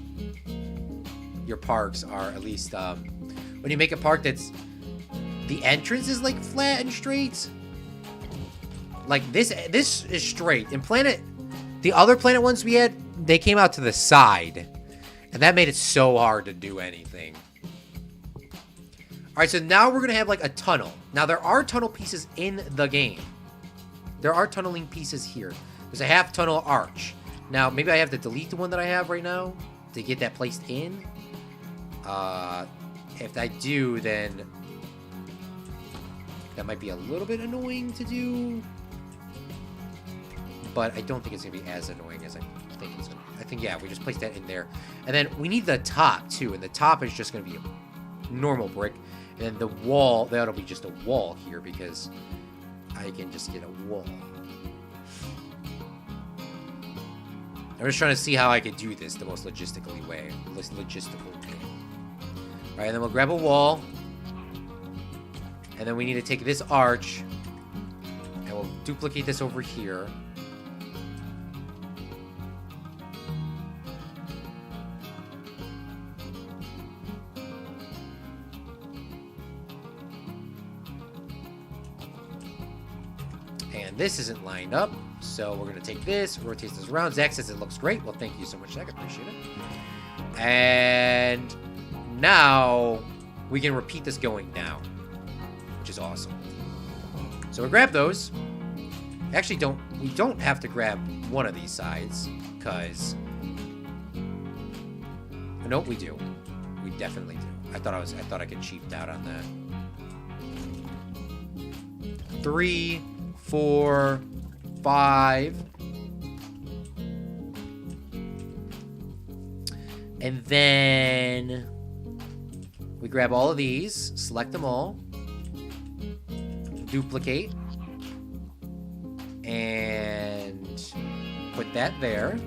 your parks are at least when you make a park that's the entrance is like flat and straight, like this is straight. In the other Planet ones we had, they came out to the side, and that made it so hard to do anything. Alright, so now we're gonna have like a tunnel. Now there are tunnel pieces in the game. There are tunneling pieces here. There's a half tunnel arch. Now maybe I have to delete the one that I have right now to get that placed in. If I do, then that might be a little bit annoying to do, but I don't think it's gonna be as annoying as I think it's gonna. I think, yeah, we just place that in there, and then we need the top too, and the top is just gonna be a normal brick, and then the wall, that'll be just a wall here because I can just get a wall. I'm just trying to see how I could do this the most logistical way. Alright, and then we'll grab a wall. And then we need to take this arch. And we'll duplicate this over here. And this isn't lined up. So we're going to take this, rotate this around. Zach says it looks great. Well, thank you so much, Zach. I appreciate it. And now we can repeat this going down, which is awesome. So we grab those. Actually, we don't have to grab one of these sides because Nope, we do. We definitely do. I thought I could cheap out on that. 3, 4, 5. And then we grab all of these, select them all, duplicate, and put that there.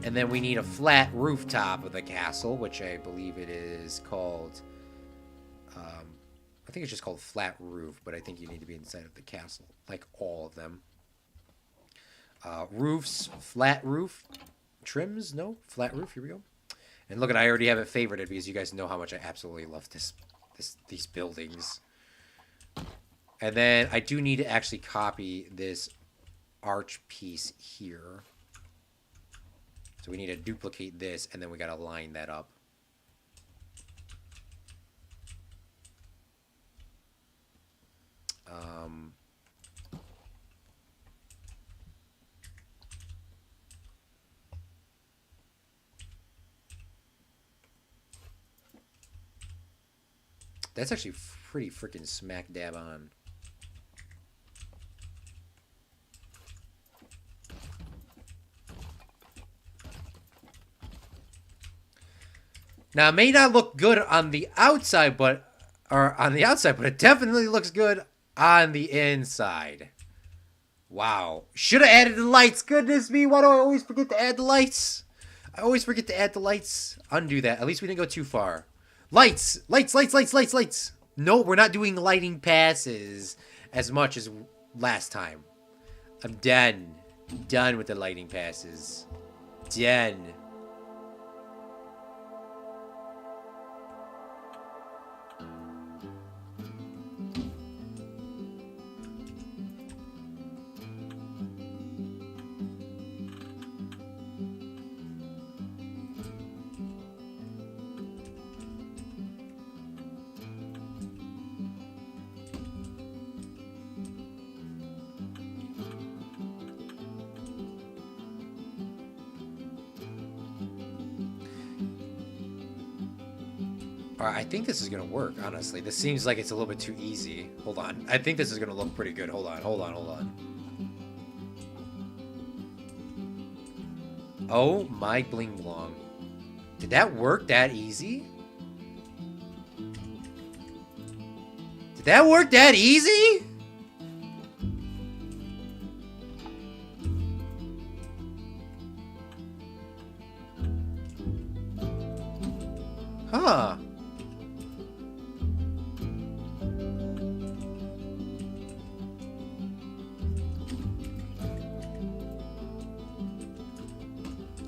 And then we need a flat rooftop of the castle, which I believe it is called, I think it's just called flat roof, but I think you need to be inside of the castle, like all of them. Roofs, flat roof, trims, no, flat roof, here we go. And look at, I already have it favorited because you guys know how much I absolutely love these buildings. And then I do need to actually copy this arch piece here. So we need to duplicate this, and then we gotta line that up. That's actually pretty freaking smack dab on. Now, it may not look good on the outside, but it definitely looks good on the inside. Wow. Should have added the lights. Goodness me, why do I always forget to add the lights? I always forget to add the lights. Undo that. At least we didn't go too far. Lights! Lights, lights, lights, lights, lights! No, we're not doing lighting passes as much as last time. I'm done. Done with the lighting passes. Done. Alright, I think this is gonna work, honestly. This seems like it's a little bit too easy. Hold on. I think this is gonna look pretty good. Hold on, hold on, hold on. Oh my bling blong. Did that work that easy? Did that work that easy? Huh.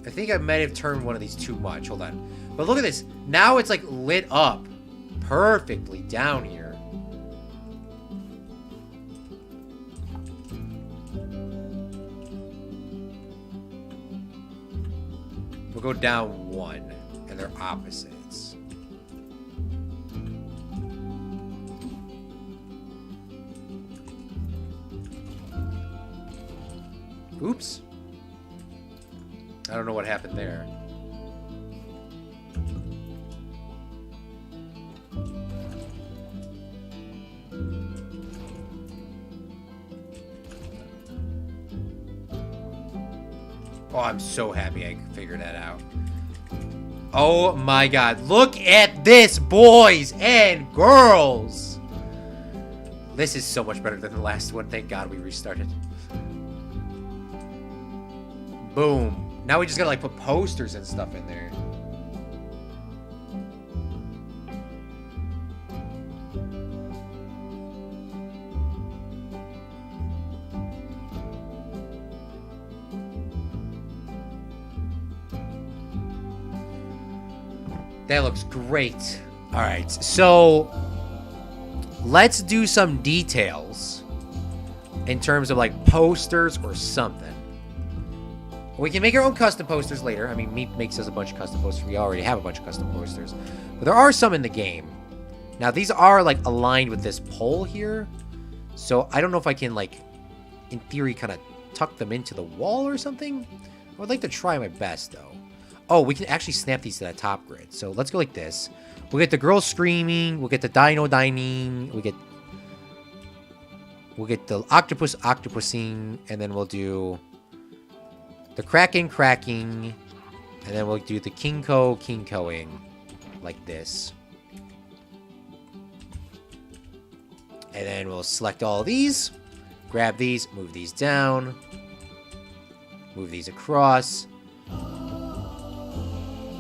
I think I might have turned one of these too much. Hold on. But look at this. Now it's like lit up perfectly down here. We'll go down one, and they're opposites. Oops. I don't know what happened there. Oh, I'm so happy I figured that out. Oh my god. Look at this, boys and girls. This is so much better than the last one. Thank god we restarted. Boom. Now we just gotta, like, put posters and stuff in there. That looks great. Alright, so let's do some details in terms of, like, posters or something. We can make our own custom posters later. I mean, Meep makes us a bunch of custom posters. We already have a bunch of custom posters. But there are some in the game. Now, these are, like, aligned with this pole here. So, I don't know if I can, like, in theory, kind of tuck them into the wall or something. would like to try my best, though. Oh, we can actually snap these to that top grid. So let's go like this. We'll get the girl screaming. We'll get the dino dining. We'll get the octopus octopusing. And then we'll do the kraken cracking. And then we'll do the kinkoing. Like this. And then we'll select all of these. Grab these. Move these down. Move these across.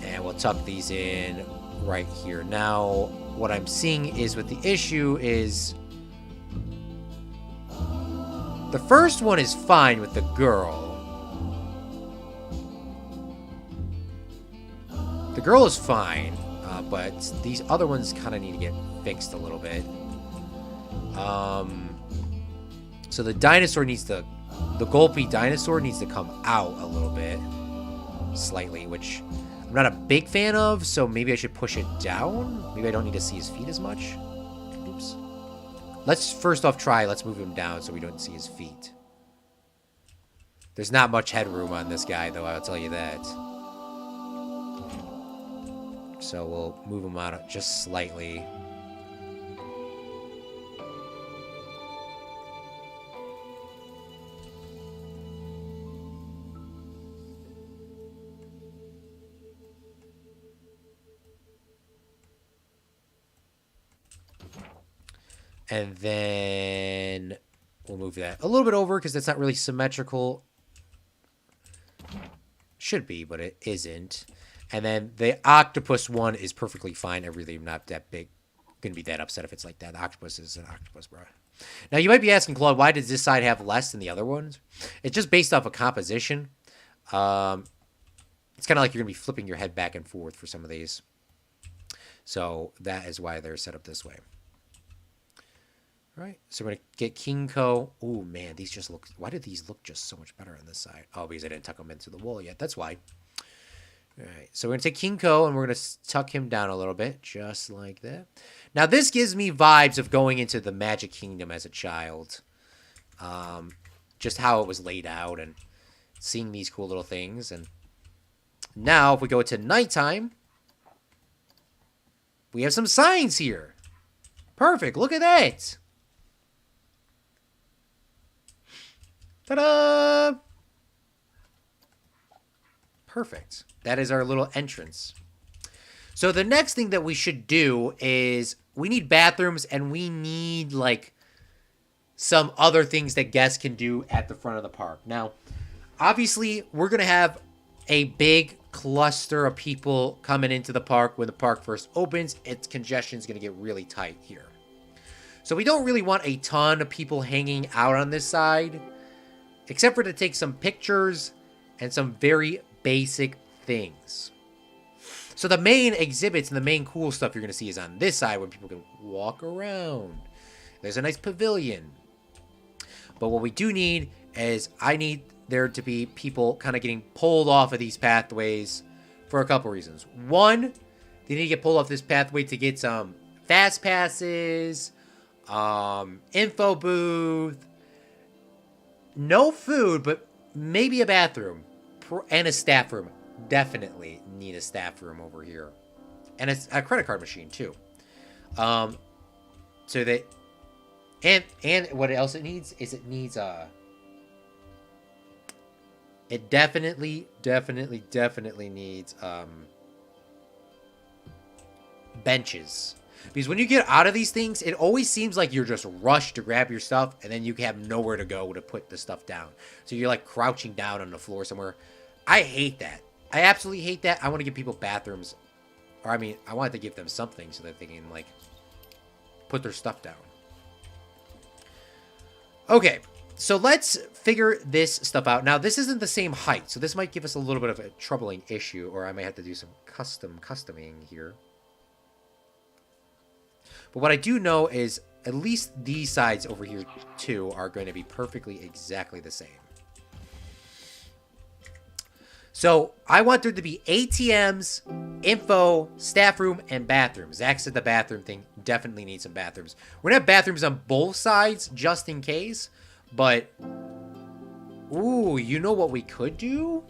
And we'll tuck these in right here. Now, what I'm seeing is what the issue is. The first one is fine with the girl. The girl is fine, but these other ones kind of need to get fixed a little bit. So the dinosaur needs to... The gulpy dinosaur needs to come out a little bit. Slightly, which I'm not a big fan of, so maybe I should push it down. Maybe I don't need to see his feet as much. Oops. Let's first off try, let's move him down so we don't see his feet. There's not much headroom on this guy, though, I'll tell you that. So we'll move him out just slightly. And then we'll move that a little bit over because that's not really symmetrical. Should be, but it isn't. And then the octopus one is perfectly fine. Everything not that big. Gonna be that upset if it's like that. The octopus is an octopus, bro. Now you might be asking, Claude, why does this side have less than the other ones? It's just based off of composition. It's kind of like you're gonna be flipping your head back and forth for some of these. So that is why they're set up this way. All right, so we're going to get Kinko. Oh, man, these just look... Why did these look just so much better on this side? Oh, because I didn't tuck them into the wall yet. That's why. All right, so we're going to take Kinko, and we're going to tuck him down a little bit, just like that. Now, this gives me vibes of going into the Magic Kingdom as a child. Just how it was laid out and seeing these cool little things. And now, if we go to nighttime, we have some signs here. Perfect, look at that. Ta-da! Perfect. That is our little entrance. So the next thing that we should do is we need bathrooms and we need like some other things that guests can do at the front of the park. Now, obviously, we're going to have a big cluster of people coming into the park when the park first opens. Its congestion is going to get really tight here. So we don't really want a ton of people hanging out on this side, except for to take some pictures and some very basic things. So the main exhibits and the main cool stuff you're going to see is on this side when people can walk around. There's a nice pavilion. But what we do need is I need there to be people kind of getting pulled off of these pathways for a couple reasons. One, they need to get pulled off this pathway to get some fast passes, info booth, no food, but maybe a bathroom and a staff room. Definitely need a staff room over here, and it's a credit card machine too. So that, and what else it needs is it needs it definitely needs benches. Because when you get out of these things, it always seems like you're just rushed to grab your stuff, and then you have nowhere to go to put the stuff down. So you're like crouching down on the floor somewhere. I hate that. I absolutely hate that. I want to give people bathrooms. Or I mean, I want to give them something so that they can like put their stuff down. Okay, so let's figure this stuff out. Now, this isn't the same height, so this might give us a little bit of a troubling issue, or I might have to do some customing here. But what I do know is at least these sides over here, too, are going to be perfectly exactly the same. So I want there to be ATMs, info, staff room, and bathrooms. Zach said the bathroom thing definitely needs some bathrooms. We're going to have bathrooms on both sides just in case. But, ooh, you know what we could do?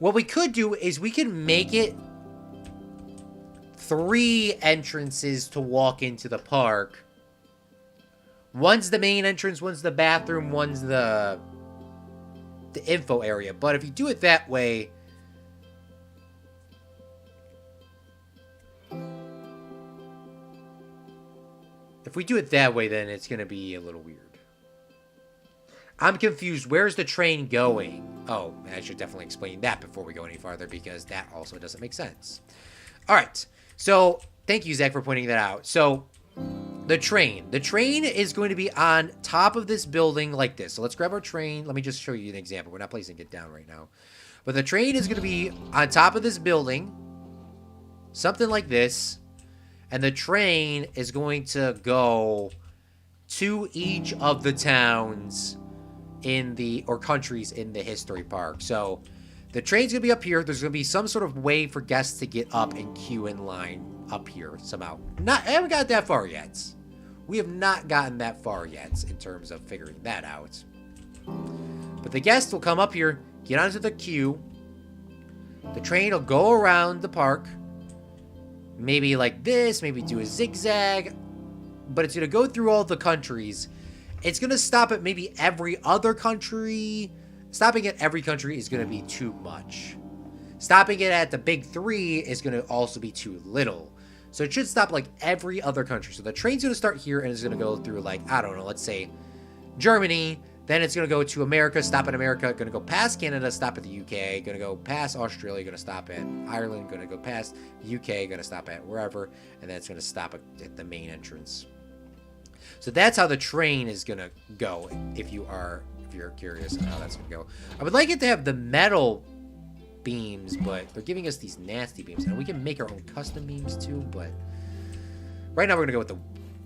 What we could do is we can make it 3 entrances to walk into the park. One's the main entrance, one's the bathroom, one's the info area. But if you do it that way, then it's going to be a little weird. I'm confused. Where's the train going? Oh, I should definitely explain that before we go any farther, because that also doesn't make sense. All right. So, thank you, Zach, for pointing that out. So, the train. The train is going to be on top of this building like this. So, let's grab our train. Let me just show you an example. We're not placing it down right now. But the train is going to be on top of this building. Something like this. And the train is going to go to each of the towns or countries in the history park. So the train's gonna be up here. There's gonna be some sort of way for guests to get up and queue in line up here somehow. I haven't got that far yet. We have not gotten that far yet in terms of figuring that out. But the guests will come up here, get onto the queue. The train will go around the park. Maybe like this, maybe do a zigzag. But it's gonna go through all the countries. It's going to stop at maybe every other country. Stopping at every country is going to be too much. Stopping it at the big 3 is going to also be too little. So it should stop like every other country. So the train's going to start here and it's going to go through like, I don't know, let's say Germany. Then it's going to go to America, stop at America. Going to go past Canada, stop at the UK. Going to go past Australia, going to stop at Ireland. Going to go past the UK, going to stop at wherever. And then it's going to stop at the main entrance. So that's how the train is going to go, if you're curious on how that's going to go. I would like it to have the metal beams, but they're giving us these nasty beams. And we can make our own custom beams too, but right now we're going to go with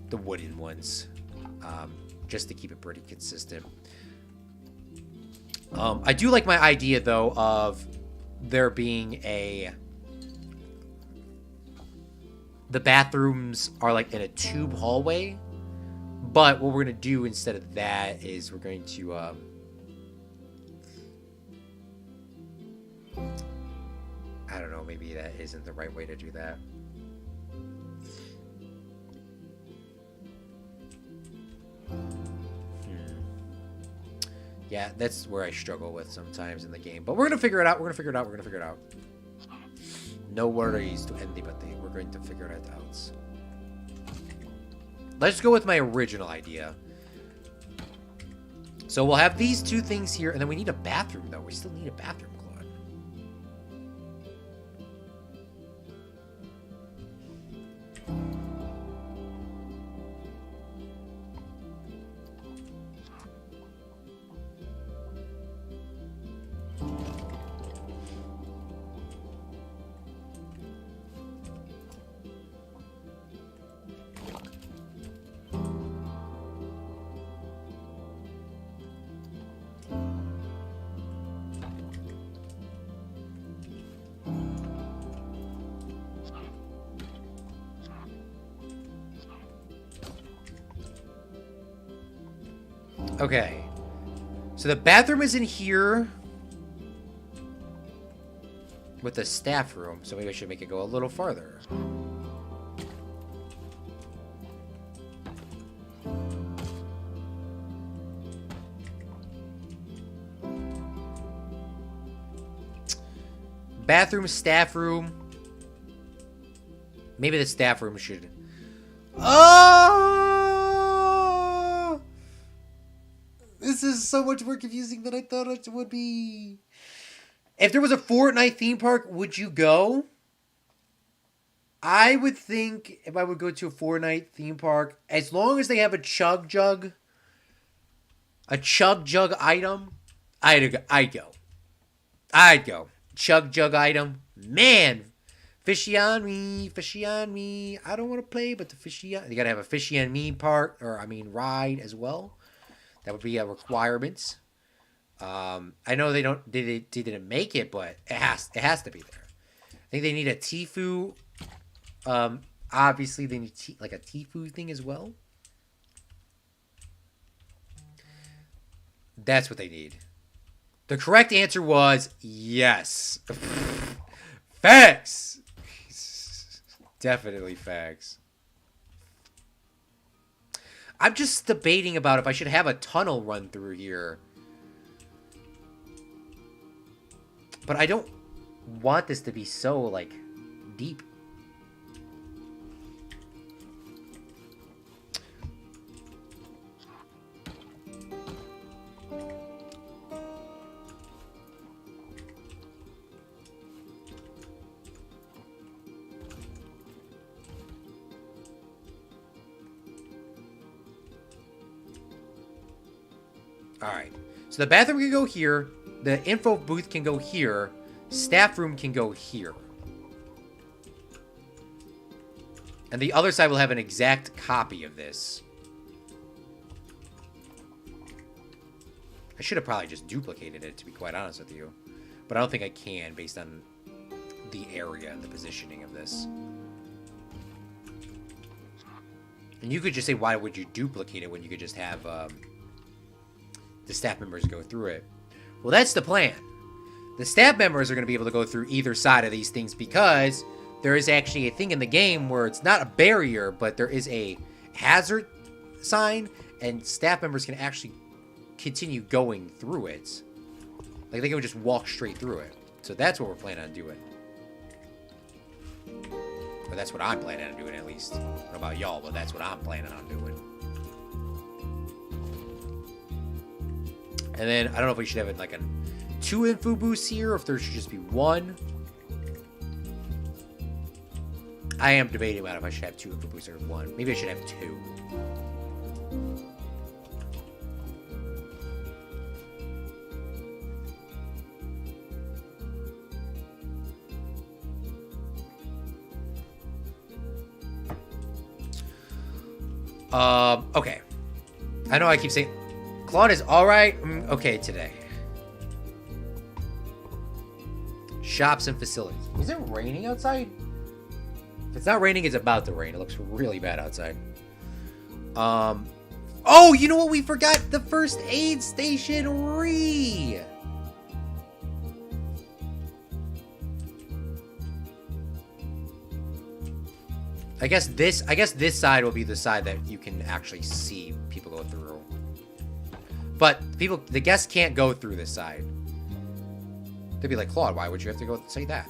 the wooden ones, just to keep it pretty consistent. I do like my idea, though, of there being the bathrooms are like in a tube hallway. But what we're going to do instead of that is we're going to, I don't know, maybe that isn't the right way to do that. Yeah, that's where I struggle with sometimes in the game. But we're going to figure it out. We're going to figure it out. No worries to anybody. We're going to figure it out. Let's go with my original idea. So we'll have these 2 things here, and then we need a bathroom, though. We still need a bathroom, Claude. Okay. So the bathroom is in here with the staff room. So maybe I should make it go a little farther. Bathroom, staff room. Maybe the staff room should... Oh! This is so much more confusing than I thought it would be. If there was a Fortnite theme park, would you go? I would think if I would go to a Fortnite theme park, as long as they have a chug jug item, I'd go. Chug jug item. Man, fishy on me. I don't want to play, but the fishy on... You got to have a fishy on me ride as well. That would be a requirement. I know they didn't make it, but it has to be there. I think they need a Tfue. Obviously they need like a Tfue thing as well. That's what they need. The correct answer was yes. Facts. Definitely facts. I'm just debating about if I should have a tunnel run through here. But I don't want this to be so, like, deep. Alright. So the bathroom can go here. The info booth can go here. Staff room can go here. And the other side will have an exact copy of this. I should have probably just duplicated it, to be quite honest with you. But I don't think I can, based on the area and the positioning of this. And you could just say, why would you duplicate it when you could just have the staff members go through it? Well, that's the plan. The staff members are going to be able to go through either side of these things because there is actually a thing in the game where it's not a barrier, but there is a hazard sign, and staff members can actually continue going through it. Like, they can just walk straight through it. So that's what we're planning on doing. Or that's what I'm planning on doing, at least. I don't know about y'all, but that's what I'm planning on doing. And then, I don't know if we should have it like a 2 info boosts here, or if there should just be 1. I am debating about if I should have 2 info boosts or 1. Maybe I should have 2. Okay. I know I keep saying Claude is alright. Okay today. Shops and facilities. Is it raining outside? If it's not raining, it's about to rain. It looks really bad outside. Oh, you know what we forgot? The first aid station. I guess this side will be the side that you can actually see people go through. But the guests can't go through this side. They'd be like, Claude, why would you have to go say that?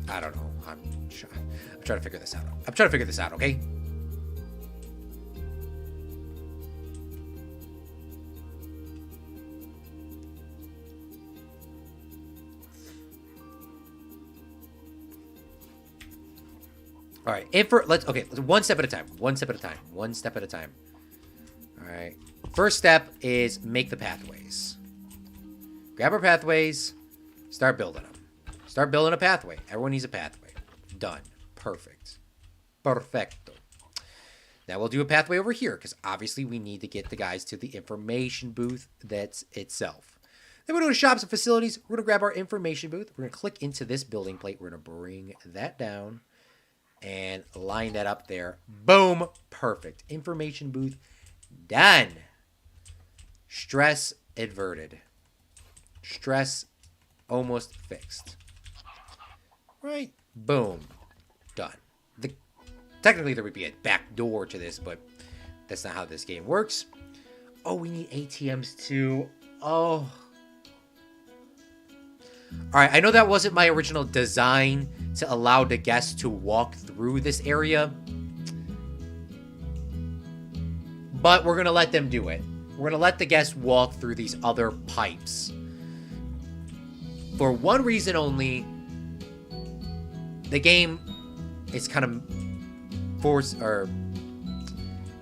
I don't know. I'm trying to figure this out. I'm trying to figure this out, okay? All right, let's one step at a time. One step at a time. One step at a time. All right. First step is make the pathways. Grab our pathways. Start building them. Start building a pathway. Everyone needs a pathway. Done. Perfect. Perfecto. Now we'll do a pathway over here because obviously we need to get the guys to the information booth that's itself. Then we're going to shops and facilities. We're going to grab our information booth. We're going to click into this building plate. We're going to bring that down and line that up there. Boom. Perfect. Information booth. Done. Stress averted. Stress almost fixed. Right. Boom. Done. Technically, there would be a back door to this, but that's not how this game works. Oh, we need ATMs too. Oh. Alright, I know that wasn't my original design to allow the guests to walk through this area. But we're going to let them do it. We're going to let the guests walk through these other pipes. For one reason only, the game is kind of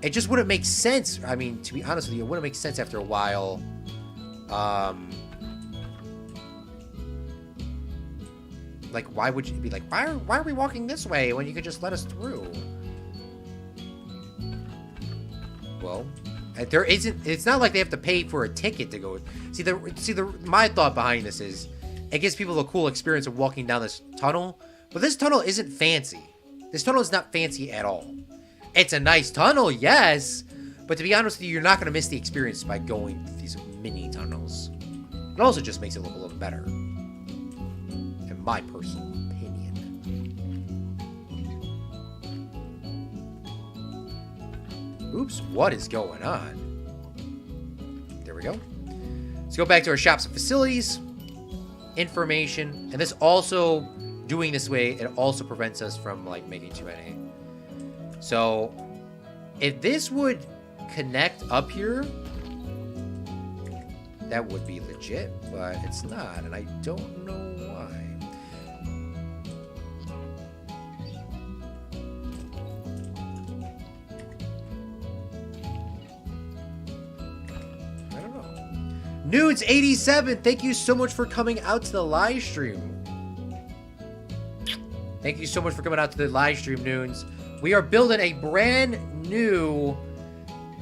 it just wouldn't make sense. I mean, to be honest with you, it wouldn't make sense after a while. Like, why would you be like, why are we walking this way when you could just let us through? Well, it's not like they have to pay for a ticket to go. My thought behind this is, it gives people a cool experience of walking down this tunnel, but this tunnel isn't fancy. This tunnel is not fancy at all. It's a nice tunnel, yes, But to be honest with you, you're not going to miss the experience by going through these mini tunnels. It also just makes it look a little better, in my personal opinion. Oops, what is going on? There we go. Let's go back to our shops and facilities. Information. And this also, doing this way, it also prevents us from, like, making too many. So, if this would connect up here, that would be legit, but it's not, and I don't know why. I don't know. Nudes87, thank you so much for coming out to the live stream. Thank you so much for coming out to the live stream, Nunes. We are building a brand new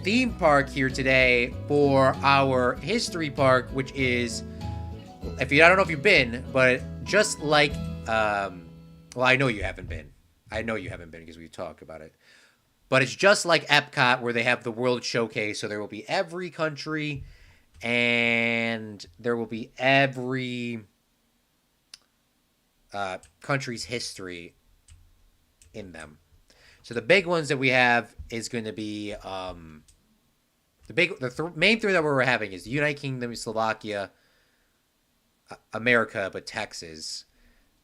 theme park here today for our history park, which is, I don't know if you've been, but just like, well, I know you haven't been. I know you haven't been because we've talked about it. But it's just like Epcot, where they have the World Showcase, so there will be every country, and there will be every country's history in them. So the big ones that we have is going to be the main three that we're having is the United Kingdom, Slovakia, America, but Texas,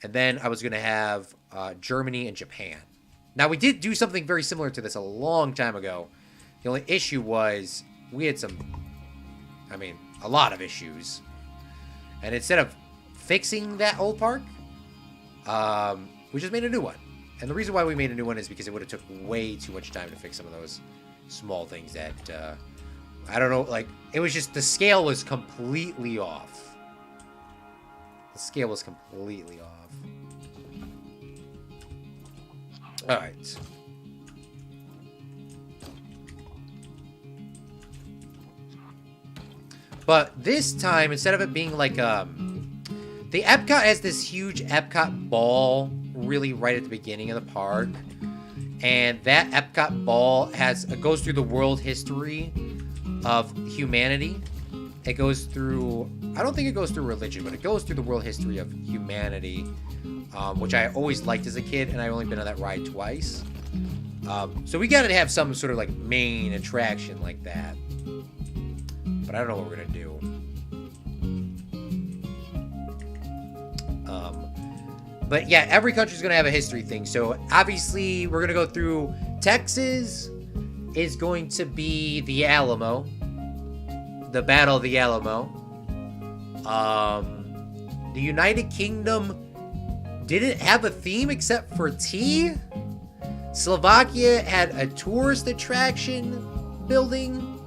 and then I was going to have Germany and Japan. Now we did do something very similar to this a long time ago. The only issue was we had a lot of issues, and instead of fixing that old park, we just made a new one. And the reason why we made a new one is because it would have took way too much time to fix some of those small things that, I don't know, like, it was just, the scale was completely off. The scale was completely off. Alright. But this time, instead of it being like, the Epcot has this huge Epcot ball really right at the beginning of the park, and that Epcot ball goes through the world history of humanity. It goes through, I don't think it goes through religion, but it goes through the world history of humanity, which I always liked as a kid, and I've only been on that ride twice. So we gotta have some sort of like main attraction like that, but I don't know what we're gonna do. But yeah, every country's gonna have a history thing. So obviously, we're gonna go through. Texas is going to be the Alamo, the Battle of the Alamo. The United Kingdom didn't have a theme except for tea. Slovakia had a tourist attraction building.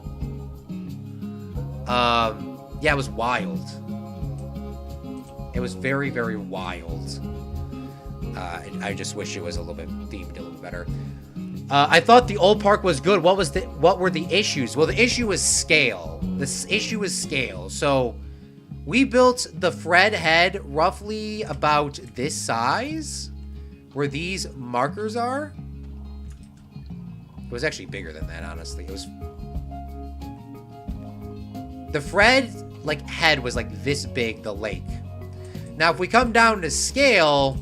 Yeah, it was wild. It was very, very wild. I just wish it was a little bit themed a little better. I thought the old park was good. What were the issues? Well, the issue was scale. The issue was scale. So we built the Fred head roughly about this size, where these markers are. It was actually bigger than that, honestly. It was, the Fred like head was like this big, the lake. Now, if we come down to scale,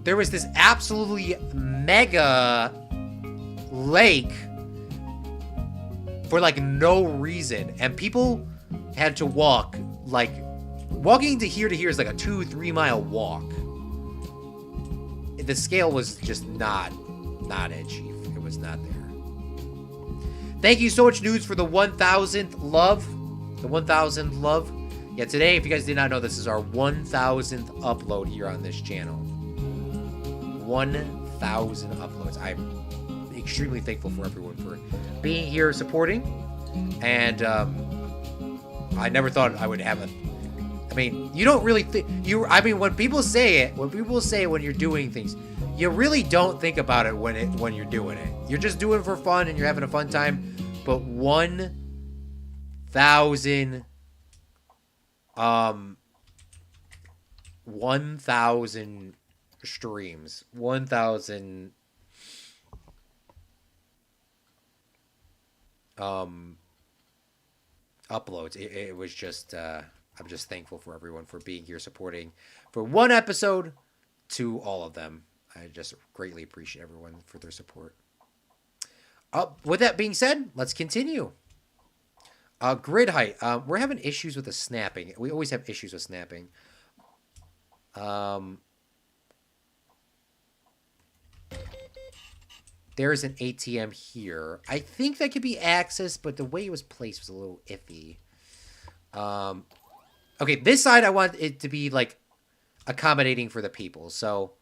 there was this absolutely mega lake for like no reason, and people had to walk, like, walking to here is like a 2-3 mile walk. The scale was just not edgy. It was not there. Thank you so much, Nudes, for the 1,000th love. The 1,000th love. Yeah, today, if you guys did not know, this is our 1,000th upload here on this channel. 1,000 uploads. I'm extremely thankful for everyone for being here, supporting, and I never thought I would have a. I mean, you don't really think I mean, when people say it when you're doing things, you really don't think about it when you're doing it. You're just doing it for fun and you're having a fun time. But 1,000 streams, 1,000 um, uploads. It was just I'm just thankful for everyone for being here supporting for one episode to all of them. I just greatly appreciate everyone for their support. With that being said, let's continue. Grid height. We're having issues with the snapping. We always have issues with snapping. Um, there's an ATM here. I think that could be accessed, but the way it was placed was a little iffy. Okay, this side I want it to be like accommodating for the people. So,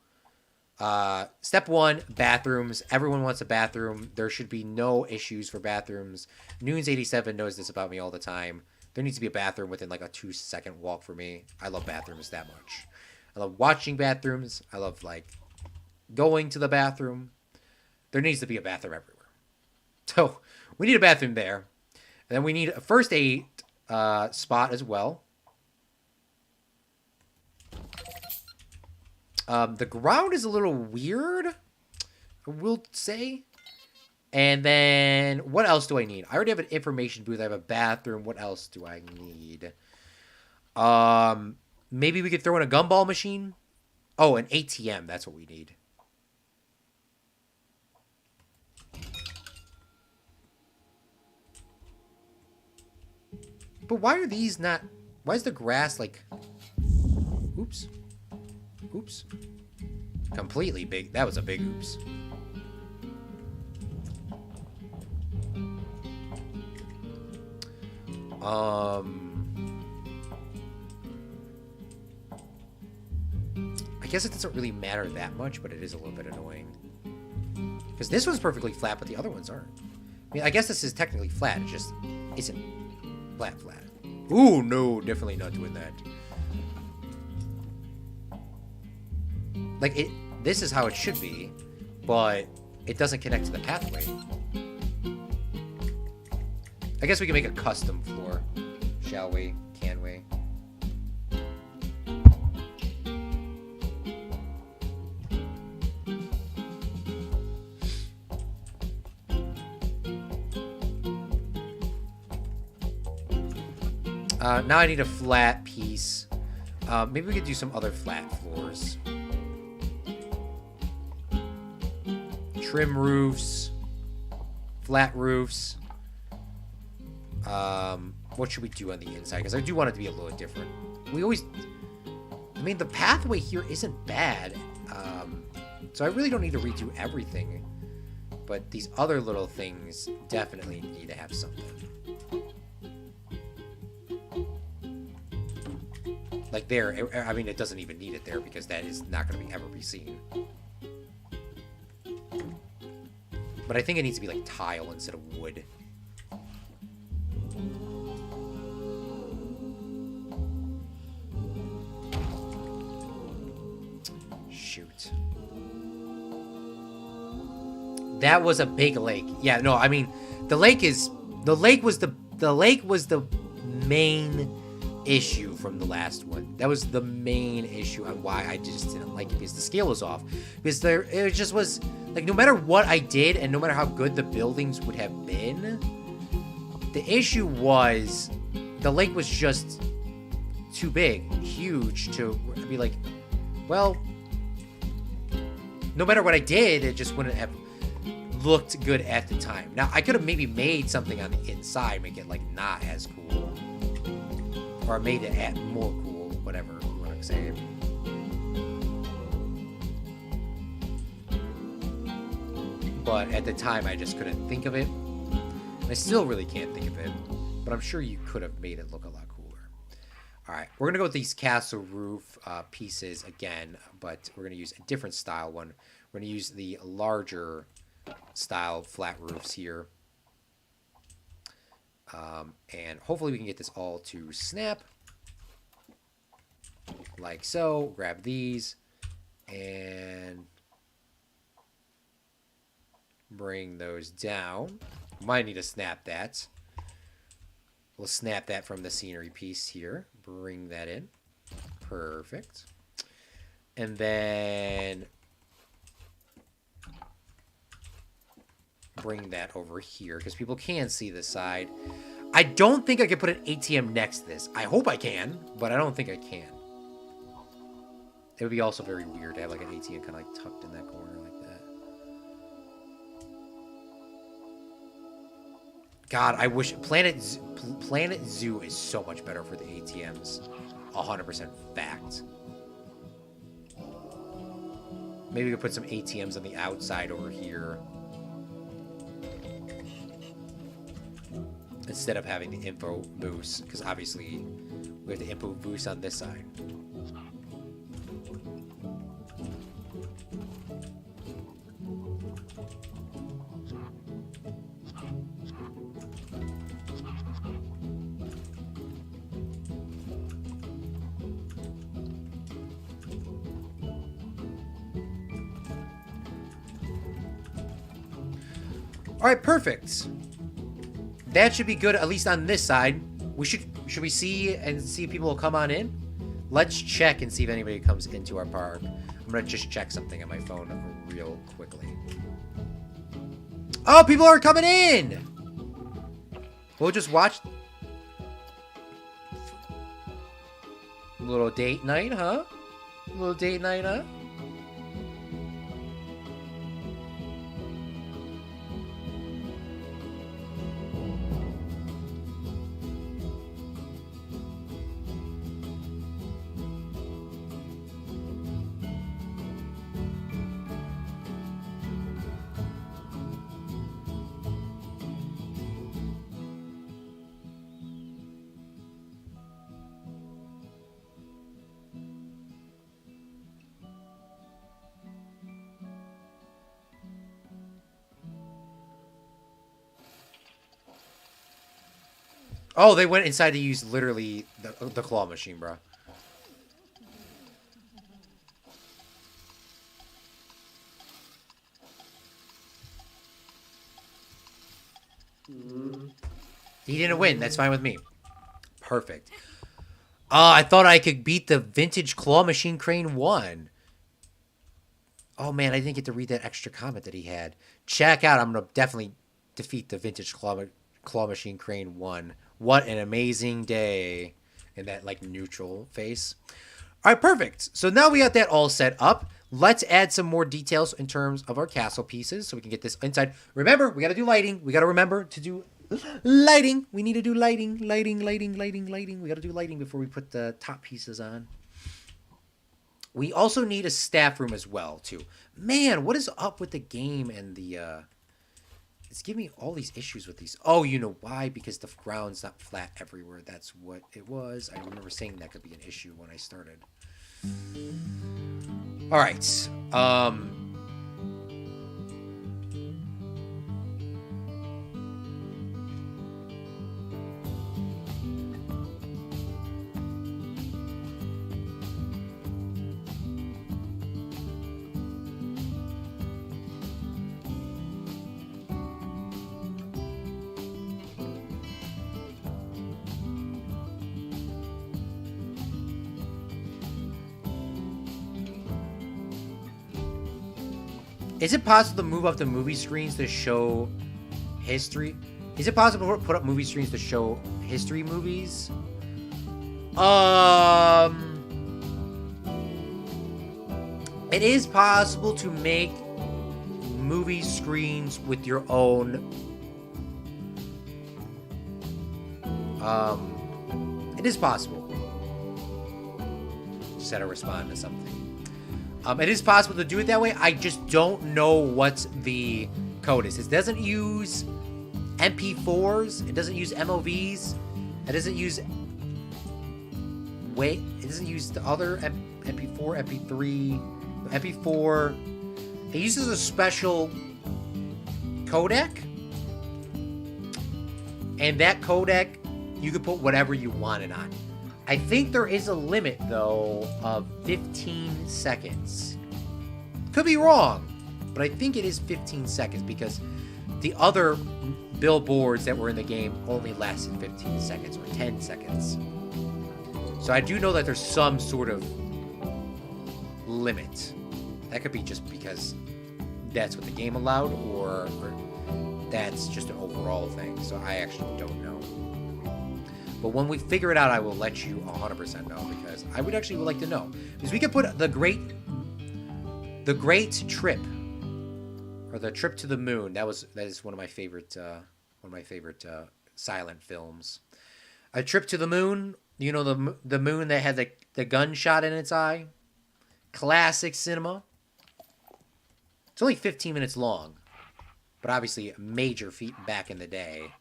step one, bathrooms. Everyone wants a bathroom. There should be no issues for bathrooms. Noons87 knows this about me all the time. There needs to be a bathroom within like a 2-second walk for me. I love bathrooms that much. I love watching bathrooms. I love like going to the bathroom. There needs to be a bathroom everywhere. So we need a bathroom there. And then we need a first aid spot as well. The ground is a little weird, I will say. And then what else do I need? I already have an information booth. I have a bathroom. What else do I need? Maybe we could throw in a gumball machine. Oh, an ATM. That's what we need. But why are these not... Why is the grass like... Oops. Oops. Completely big. That was a big oops. I guess it doesn't really matter that much, but it is a little bit annoying. Because this one's perfectly flat, but the other ones aren't. I mean, I guess this is technically flat. It just isn't flat. Ooh, no. Definitely not doing that. Like, this is how it should be, but it doesn't connect to the pathway. I guess we can make a custom floor. Shall we? Can we? Now I need a flat piece. Maybe we could do some other flat floors. Trim roofs. Flat roofs. What should we do on the inside? Because I do want it to be a little different. We always... I mean, the pathway here isn't bad. So I really don't need to redo everything. But these other little things definitely need to have something. Like there, I mean, it doesn't even need it there because that is not going to ever be seen. But I think it needs to be like tile instead of wood. Shoot. That was a big lake. Yeah, no, I mean, the lake was the main issue from the last one. That was the main issue on why I just didn't like it, because the scale was off. Because it just was like, no matter what I did and no matter how good the buildings would have been, the issue was the lake was just too big, huge to be like, well, no matter what I did, it just wouldn't have looked good at the time. Now, I could have maybe made something on the inside, make it like not as cool. Or made it more cool, whatever you want to say. But at the time, I just couldn't think of it. I still really can't think of it. But I'm sure you could have made it look a lot cooler. Alright, we're going to go with these castle roof pieces again. But we're going to use a different style one. We're going to use the larger style flat roofs here. And hopefully we can get this all to snap. Like so. Grab these. And bring those down. Might need to snap that. We'll snap that from the scenery piece here. Bring that in. Perfect. And then bring that over here because people can see this side. I don't think I can put an ATM next to this. I hope I can, but I don't think I can. It would be also very weird to have like an ATM kind of like tucked in that corner like that. God, I wish Planet Zoo is so much better for the ATMs. 100% fact. Maybe we could put some ATMs on the outside over here. Instead of having the info boost, because obviously we have the info boost on this side. All right, perfect. That should be good, at least on this side. Should we see if people will come on in? Let's check and see if anybody comes into our park. I'm gonna just check something on my phone real quickly. Oh, people are coming in! We'll just watch. A little date night, huh? A little date night, huh? Oh, they went inside to use literally the claw machine, bro. He didn't win. That's fine with me. Perfect. I thought I could beat the vintage claw machine crane 1. Oh, man, I didn't get to read that extra comment that he had. Check out. I'm going to definitely defeat the vintage claw machine crane 1. What an amazing day. In that, like, neutral face. All right, perfect. So now we got that all set up. Let's add some more details in terms of our castle pieces so we can get this inside. Remember, we got to do lighting. We got to remember to do lighting. We need to do lighting. We got to do lighting before we put the top pieces on. We also need a staff room as well, too. Man, what is up with the game and the... It's giving me all these issues with these. Oh, you know why? Because the ground's not flat everywhere. That's what it was. I remember saying that could be an issue when I started. All right. Is it possible to move up the movie screens to show history? Is it possible to put up movie screens to show history movies? It is possible to make movie screens with your own. It is possible. Just had to respond to something. It is possible to do it that way. I just don't know what the code is. It doesn't use MP4s. It doesn't use MOVs. It doesn't use... Wait. It doesn't use the other MP4, MP3, MP4. It uses a special codec. And that codec, you can put whatever you want it on. I think there is a limit, though, of 15 seconds. Could be wrong, but I think it is 15 seconds because the other billboards that were in the game only lasted 15 seconds or 10 seconds. So I do know that there's some sort of limit. That could be just because that's what the game allowed, or that's just an overall thing. So I actually don't know. But when we figure it out, I will let you 100% know, because I would actually like to know. Because we could put the Great Trip, or the Trip to the Moon. That is one of my favorite silent films. A Trip to the Moon. You know, the moon that had the gunshot in its eye. Classic cinema. It's only 15 minutes long, but obviously a major feat back in the day.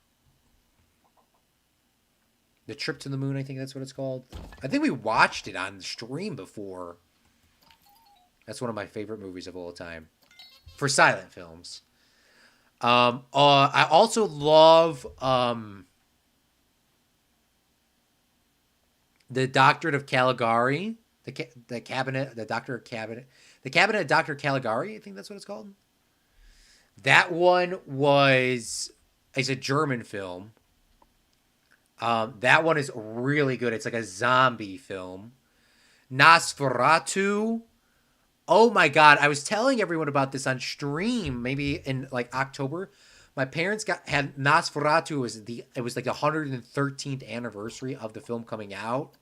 The Trip to the Moon, I think that's what it's called. I think we watched it on the stream before. That's one of my favorite movies of all time. For silent films. I also love The Doctorate of Caligari. The Cabinet of Dr. Caligari, I think that's what it's called. That one is a German film. That one is really good. It's like a zombie film. Nosferatu. Oh my god, I was telling everyone about this on stream, maybe in like October. My parents had Nosferatu. It was like the 113th anniversary of the film coming out.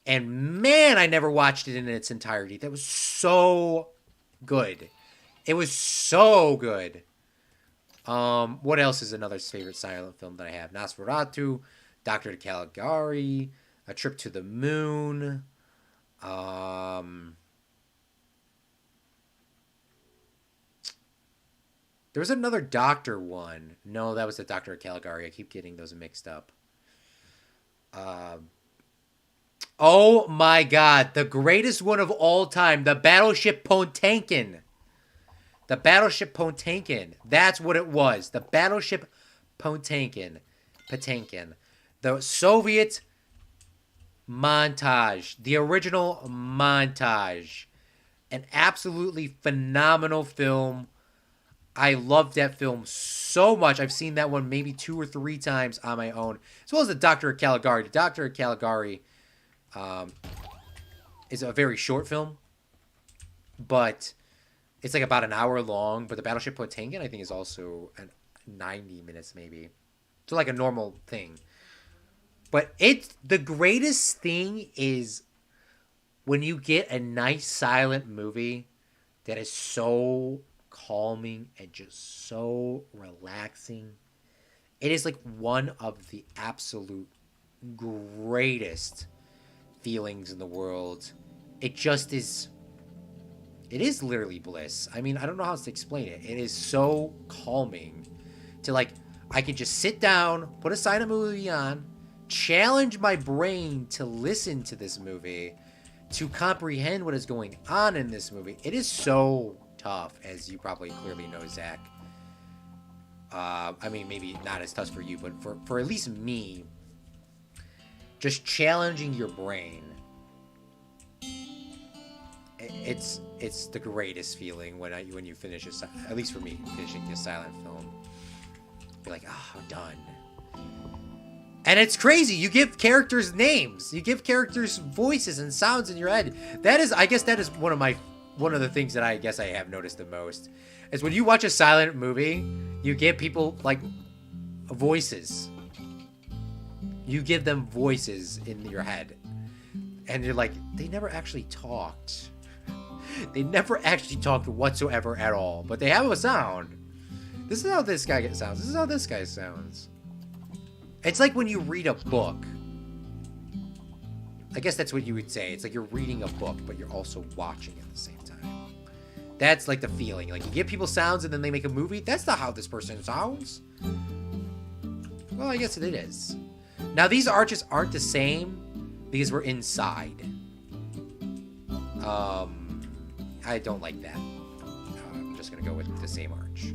And man, I never watched it in its entirety. That was so good. It was so good. What else is another favorite silent film that I have? Nosferatu, Doctor Caligari, A Trip to the Moon. There was another Doctor one. No, that was the Doctor Caligari. I keep getting those mixed up. Oh my god, the greatest one of all time, the Battleship Potemkin. The Battleship Potemkin. That's what it was. The Battleship Potemkin. The Soviet montage. The original montage. An absolutely phenomenal film. I love that film so much. I've seen that one maybe 2 or 3 times on my own. As well as the Doctor Caligari. The Doctor Caligari is a very short film, but it's like about an hour long. But the Battleship Potemkin, I think, is also 90 minutes maybe. So like a normal thing. But the greatest thing is when you get a nice silent movie that is so calming and just so relaxing. It is like one of the absolute greatest feelings in the world. It just is. It is literally bliss. I mean, I don't know how else to explain it. It is so calming to, like, I can just sit down, put a silent movie on, challenge my brain to listen to this movie, to comprehend what is going on in this movie. It is so tough, as you probably clearly know, Zach. I mean, maybe not as tough for you, but for at least me, just challenging your brain, it's the greatest feeling when you finish at least for me, finishing a silent film. You're like, I'm done. And it's crazy. You give characters names. You give characters voices and sounds in your head. I guess that is one of the things that I guess I have noticed the most. Is when you watch a silent movie, you give people, like, voices. You give them voices in your head. And you're like, they never actually talked. They never actually talked whatsoever at all. But they have a sound. This is how this guy sounds. This is how this guy sounds. It's like when you read a book. I guess that's what you would say. It's like you're reading a book, but you're also watching at the same time. That's like the feeling. Like, you give people sounds and then they make a movie. That's not how this person sounds. Well, I guess it is. Now, these arches aren't the same because we're inside. I don't like that. I'm just going to go with the same arch.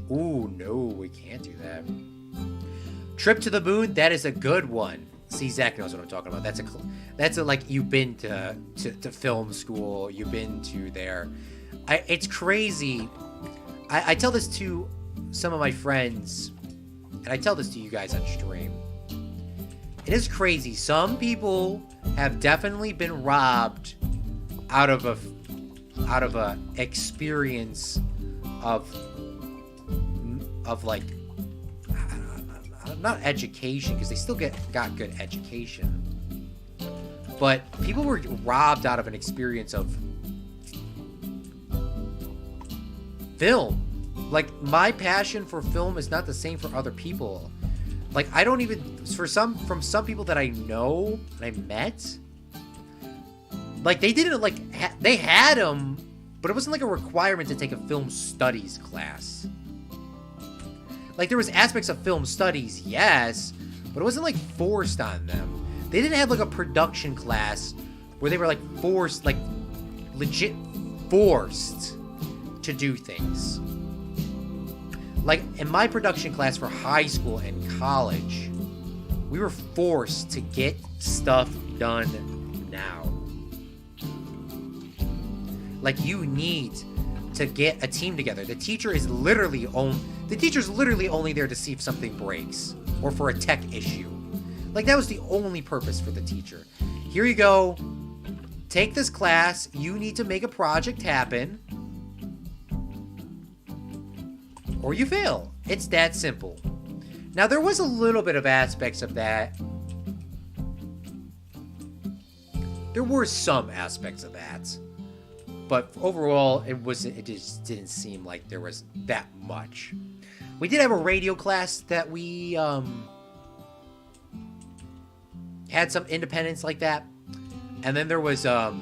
Ooh, no, we can't do that. Trip to the Moon, that is a good one. See, Zach knows what I'm talking about. That's a like, you've been to film school. You've been to there. It's crazy. I tell this to some of my friends, and I tell this to you guys on stream. It is crazy. Some people have definitely been robbed out of a experience of of like, not education, because they still got good education, but people were robbed out of an experience of film. Like, my passion for film is not the same for other people. Like, I don't even, from some people that I know and I met, like, they didn't, like, they had them, but it wasn't like a requirement to take a film studies class. Like, there was aspects of film studies, yes, but it wasn't, like, forced on them. They didn't have, like, a production class where they were, like, forced, like, legit forced to do things. Like, in my production class for high school and college, we were forced to get stuff done now. Like, you need to get a team together. The teacher's literally only there to see if something breaks or for a tech issue. Like, that was the only purpose for the teacher. Here you go. Take this class. You need to make a project happen, or you fail. It's that simple. Now, there was a little bit of aspects of that. There were some aspects of that. But overall, it just didn't seem like there was that much. We did have a radio class that we had some independence like that. And then there was the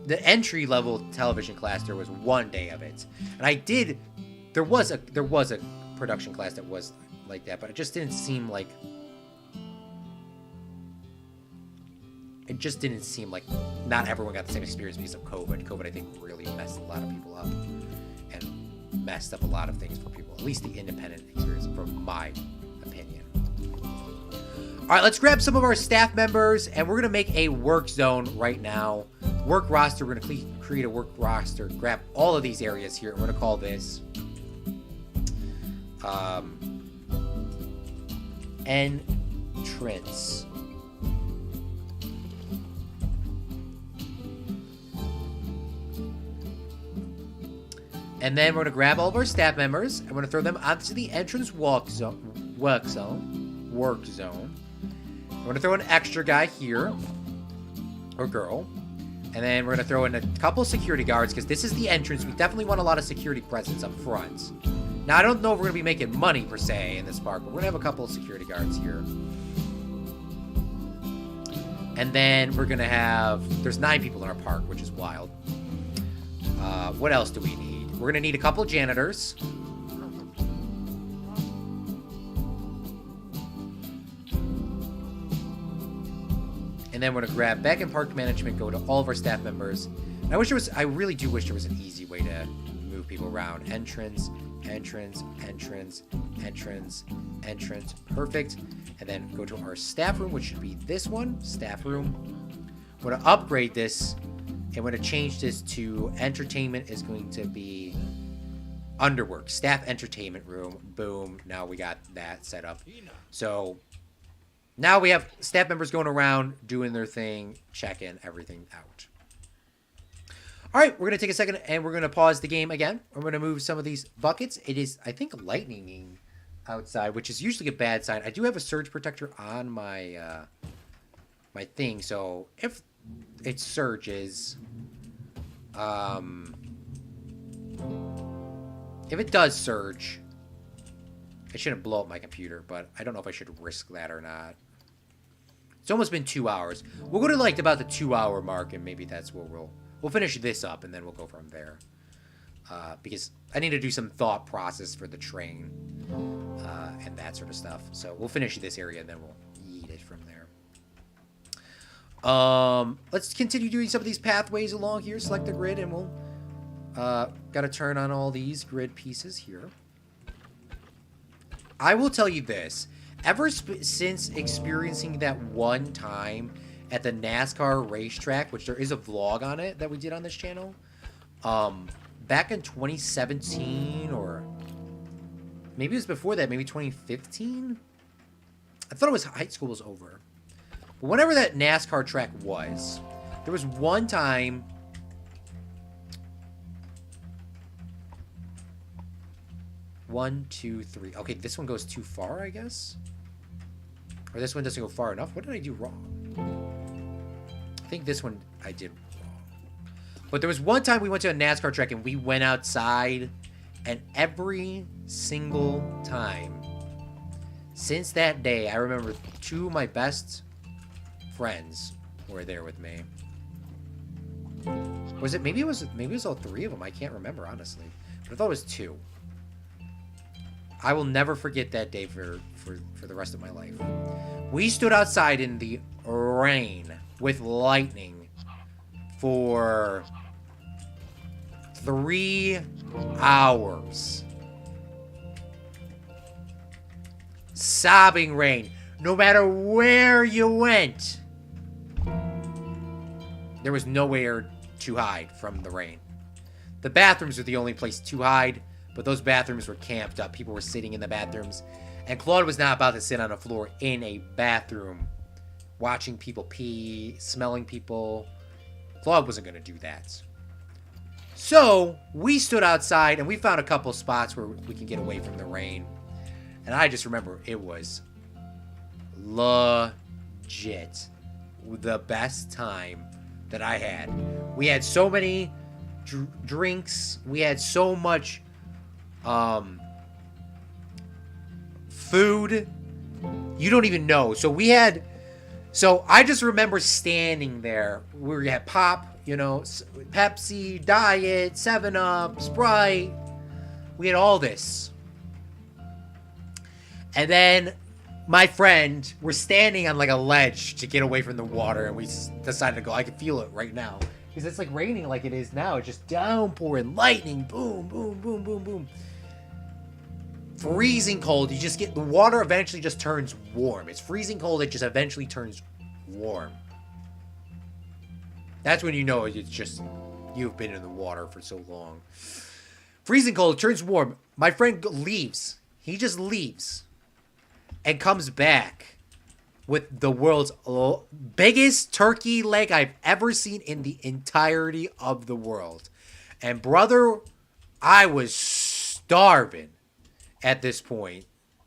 entry-level television class. There was one day of it. And there was a production class that was like that, but it just didn't seem like not everyone got the same experience because of COVID. COVID, I think, really messed a lot of people up and messed up a lot of things for people. At least the independent experience, from my opinion. All right, let's grab some of our staff members, and we're going to make a work zone right now. Work roster, we're going to create a work roster. Grab all of these areas here. We're going to call this entrance. And then we're going to grab all of our staff members, and we're going to throw them onto the entrance work zone. We're going to throw an extra guy here, or girl. And then we're going to throw in a couple security guards, because this is the entrance. We definitely want a lot of security presence up front. Now, I don't know if we're going to be making money, per se, in this park, but we're going to have a couple of security guards here. And then we're going to have... There's 9 people in our park, which is wild. What else do we need? We're going to need a couple of janitors. And then we're going to grab back in park management, go to all of our staff members. And I really do wish there was an easy way to move people around. Entrance, entrance, entrance, entrance, entrance. Perfect. And then go to our staff room, which should be this one, staff room. I'm going to upgrade this. And we're going to change this to entertainment is going to be underwork. Staff entertainment room. Boom. Now we got that set up. So now we have staff members going around, doing their thing, checking everything out. All right, we're going to take a second and we're going to pause the game again. We're going to move some of these buckets. It is, I think, lightninging outside, which is usually a bad sign. I do have a surge protector on my my thing, so if it surges, if it does surge, it shouldn't blow up my computer, but I don't know if I should risk that or not. It's almost been 2 hours. We'll go to like about the 2-hour mark, and maybe that's where we'll finish this up, and then we'll go from there. Because I need to do some thought process for the train and that sort of stuff. So we'll finish this area, and then we'll eat it from there. Let's continue doing some of these pathways along here. Select the grid, and we'll gotta turn on all these grid pieces here. I will tell you this. Ever since experiencing that one time at the NASCAR racetrack, which there is a vlog on it that we did on this channel, back in 2017, or maybe it was before that, maybe 2015? I thought it was high school was over. But whenever that NASCAR track was, there was one time 1, 2, 3. Okay, this one goes too far, I guess. Or this one doesn't go far enough. What did I do wrong? I think this one I did wrong. But there was one time we went to a NASCAR track and we went outside, and every single time since that day, I remember two of my best friends were there with me. Was it maybe it was all three of them? I can't remember, honestly. But I thought it was two. I will never forget that day for the rest of my life. We stood outside in the rain with lightning for 3 hours. Sobbing rain. No matter where you went, there was nowhere to hide from the rain. The bathrooms were the only place to hide, but those bathrooms were camped up. People were sitting in the bathrooms. And Claude was not about to sit on a floor in a bathroom watching people pee, smelling people. Claude wasn't going to do that. So we stood outside and we found a couple spots where we can get away from the rain. And I just remember it was legit the best time that I had. We had so many drinks. We had so much food. You don't even know. So I just remember standing there. We had pop, Pepsi, Diet, 7-Up, Sprite. We had all this. And then my friend, we're standing on like a ledge to get away from the water, and we decided to go. I can feel it right now. Because it's like raining like it is now. It's just downpouring, lightning, boom, boom, boom, boom, boom. Freezing cold. You just get, the water eventually just turns warm. It's freezing cold, it just eventually turns warm. That's when you know it's just, you've been in the water for so long. Freezing cold, turns warm. My friend leaves. He just leaves. And comes back with the world's biggest turkey leg I've ever seen in the entirety of the world. And brother, I was starving at this point.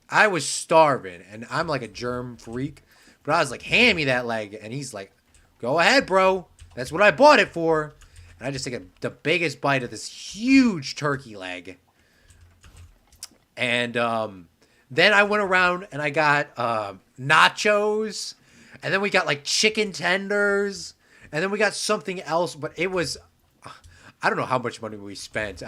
I was starving. And I'm like a germ freak. But I was like, hand me that leg. And he's like, go ahead, bro. That's what I bought it for. And I just take the biggest bite of this huge turkey leg. And then I went around and I got nachos. And then we got like chicken tenders. And then we got something else. But it was, I don't know how much money we spent.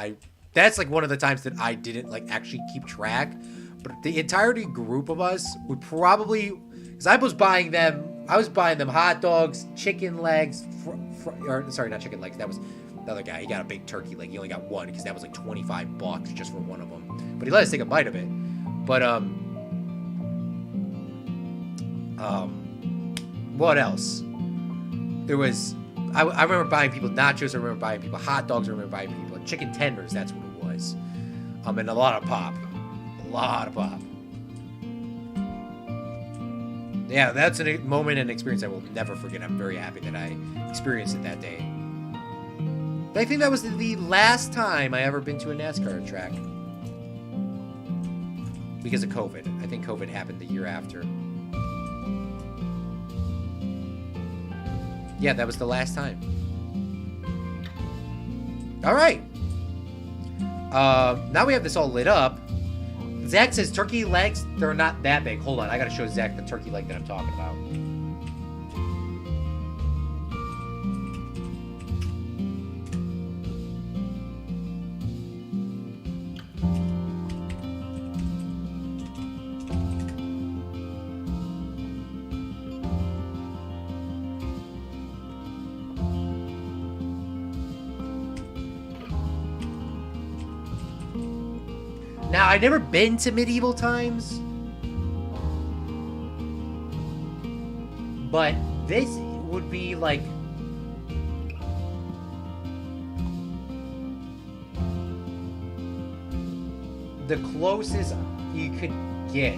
That's like one of the times that I didn't like actually keep track. But the entirety group of us, we probably, because I was buying them hot dogs, chicken legs, sorry, not chicken legs. That was the other guy. He got a big turkey leg. He only got one because that was like $25 just for one of them. But he let us take a bite of it. But what else? There was, I remember buying people nachos. I remember buying people hot dogs. I remember buying people chicken tenders. That's what it was. And a lot of pop. Yeah, that's a moment and experience I will never forget. I'm very happy that I experienced it that day. But I think that was the last time I ever been to a NASCAR track. Because of COVID. I think COVID happened the year after. Yeah, that was the last time. Alright. Now we have this all lit up. Zach says turkey legs, they're not that big. Hold on, I gotta show Zach the turkey leg that I'm talking about. Now, I've never been to medieval times, but this would be like the closest you could get.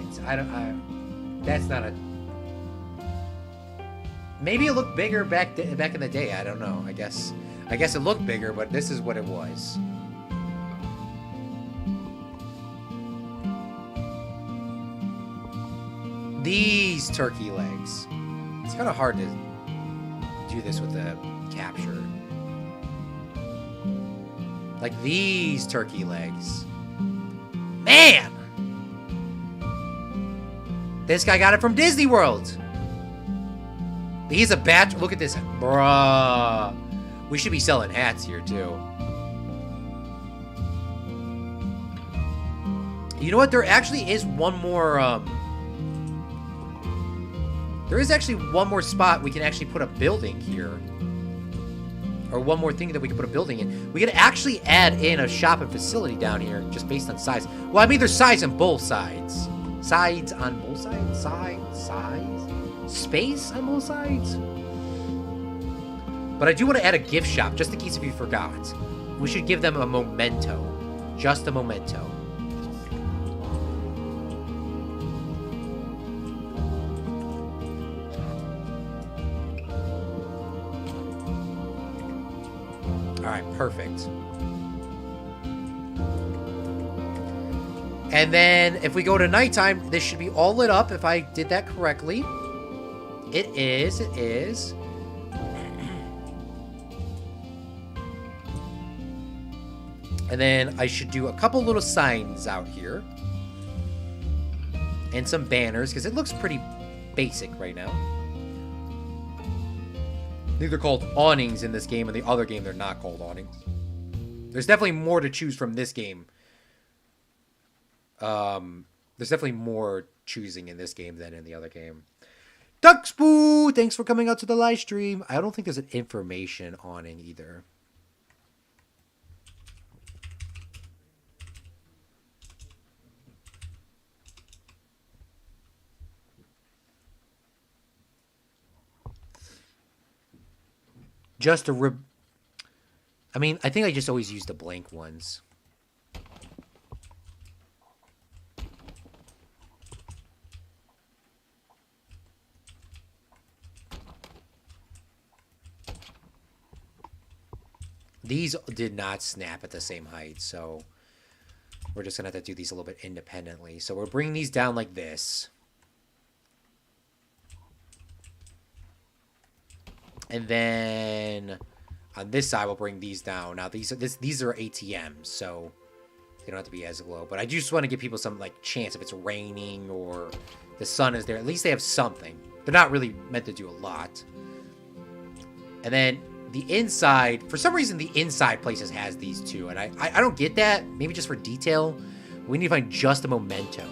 That's not a. Maybe it looked bigger back in the day. I don't know. I guess it looked bigger, but this is what it was. these turkey legs. It's kind of hard to do this with the capture. Like these turkey legs. Man! This guy got it from Disney World. He's a batch. Look at this. Bruh. We should be selling hats here, too. You know what? There actually is one more, there is actually one more spot we can actually put a building here. Or one more thing that we can put a building in. We can actually add in a shop and facility down here just based on size. Well, I mean, there's size on both sides. Sides on both sides? Size? Space on both sides? But I do want to add a gift shop, just in case if you forgot. We should give them a memento. Just a memento. Alright, perfect. And then, if we go to nighttime, this should be all lit up, if I did that correctly. It is. And then, I should do a couple little signs out here. And some banners, because it looks pretty basic right now. I think they're called awnings in this game, and the other game they're not called awnings. There's definitely more to choose from this game. There's definitely more choosing in this game than in the other game. Duxboo! Thanks for coming out to the live stream. I don't think there's an information awning either. Just a I mean, I think I just always use the blank ones. These did not snap at the same height, so we're just going to have to do these a little bit independently. So we're bringing these down like this. And then on this side, we'll bring these down. Now, these are ATMs, so they don't have to be as low. But I just want to give people some, like, chance if it's raining or the sun is there. At least they have something. They're not really meant to do a lot. And then the inside, for some reason, the inside places has these too. And I don't get that. Maybe just for detail. We need to find just a memento.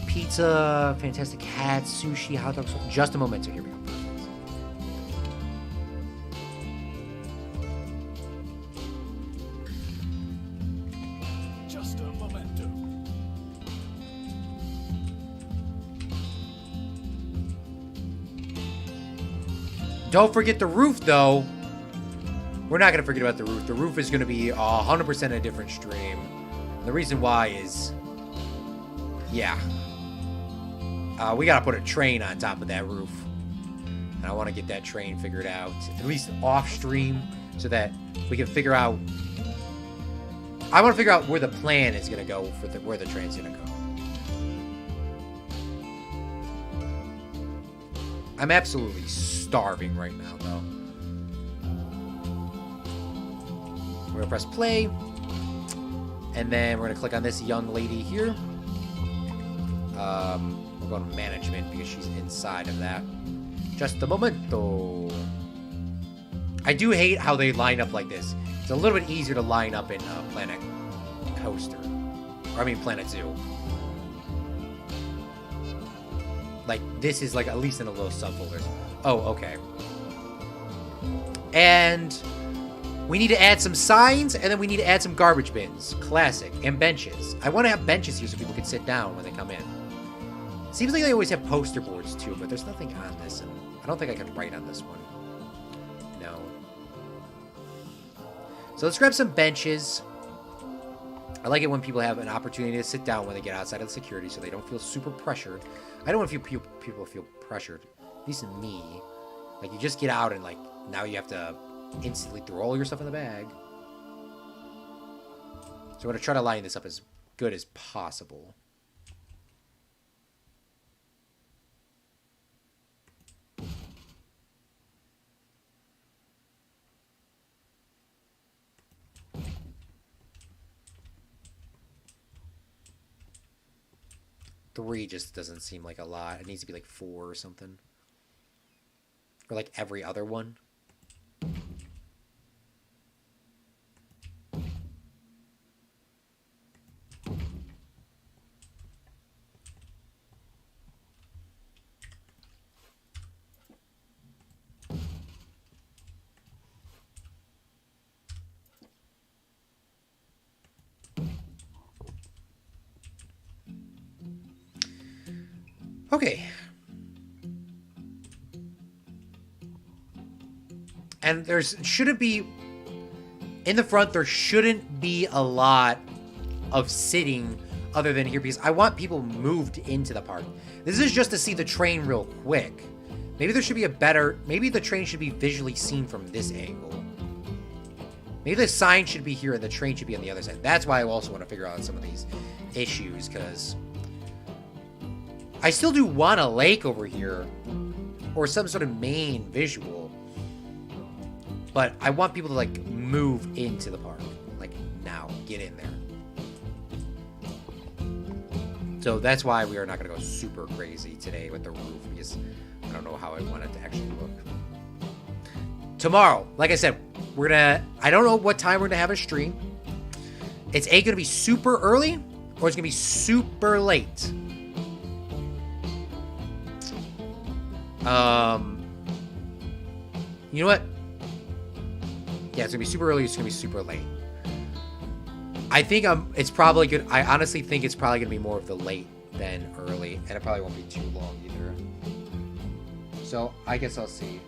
Pizza, fantastic hats, sushi, hot dogs. Just a memento. Here we go. Just a memento. Don't forget the roof, though. We're not going to forget about the roof. The roof is going to be 100% a different stream. The reason why is, yeah. We got to put a train on top of that roof. And I want to get that train figured out, at least off stream, so that we can figure out. I want to figure out where the plan is going to go for where the train's going to go. I'm absolutely starving right now, though. We're going to press play. And then we're going to click on this young lady here. We'll go to management because she's inside of that. Just a momento. I do hate how they line up like this. It's a little bit easier to line up in Planet Coaster. Or I mean Planet Zoo. Like, this is like at least in a little subfolder. Oh, okay. And we need to add some signs, and then we need to add some garbage bins. Classic. And benches. I want to have benches here so people can sit down when they come in. Seems like they always have poster boards too, but there's nothing on this, and I don't think I can write on this one. No. So let's grab some benches. I like it when people have an opportunity to sit down when they get outside of the security so they don't feel super pressured. I don't want people feel pressured. At least me. Like, you just get out and, like, now you have to instantly throw all your stuff in the bag. So I'm going to try to line this up as good as possible. Three just doesn't seem like a lot. It needs to be like 4 or something. Or like every other one. Okay. And shouldn't be, in the front, there shouldn't be a lot of sitting other than here because I want people moved into the park. This is just to see the train real quick. Maybe there should be maybe the train should be visually seen from this angle. Maybe the sign should be here and the train should be on the other side. That's why I also want to figure out some of these issues, because I still do want a lake over here or some sort of main visual. But I want people to, like, move into the park. Like, now. Get in there. So that's why we are not going to go super crazy today with the roof, because I don't know how I want it to actually look. Tomorrow, like I said, I don't know what time we're going to have a stream. It's going to be super early, or it's going to be super late. You know what? Yeah, it's gonna be super early. It's gonna be super late. I think it's probably good. I honestly think it's probably gonna be more of the late than early, and it probably won't be too long either. So I guess I'll see.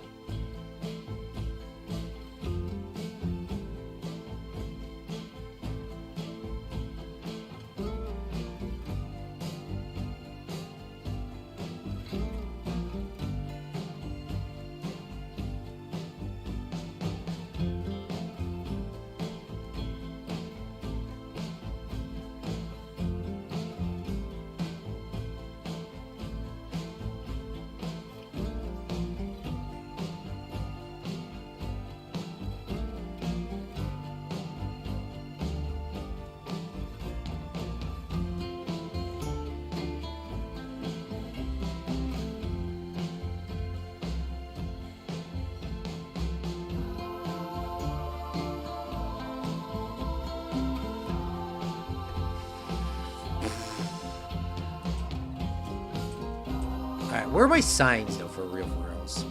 Alright, where are my signs, though, for reals?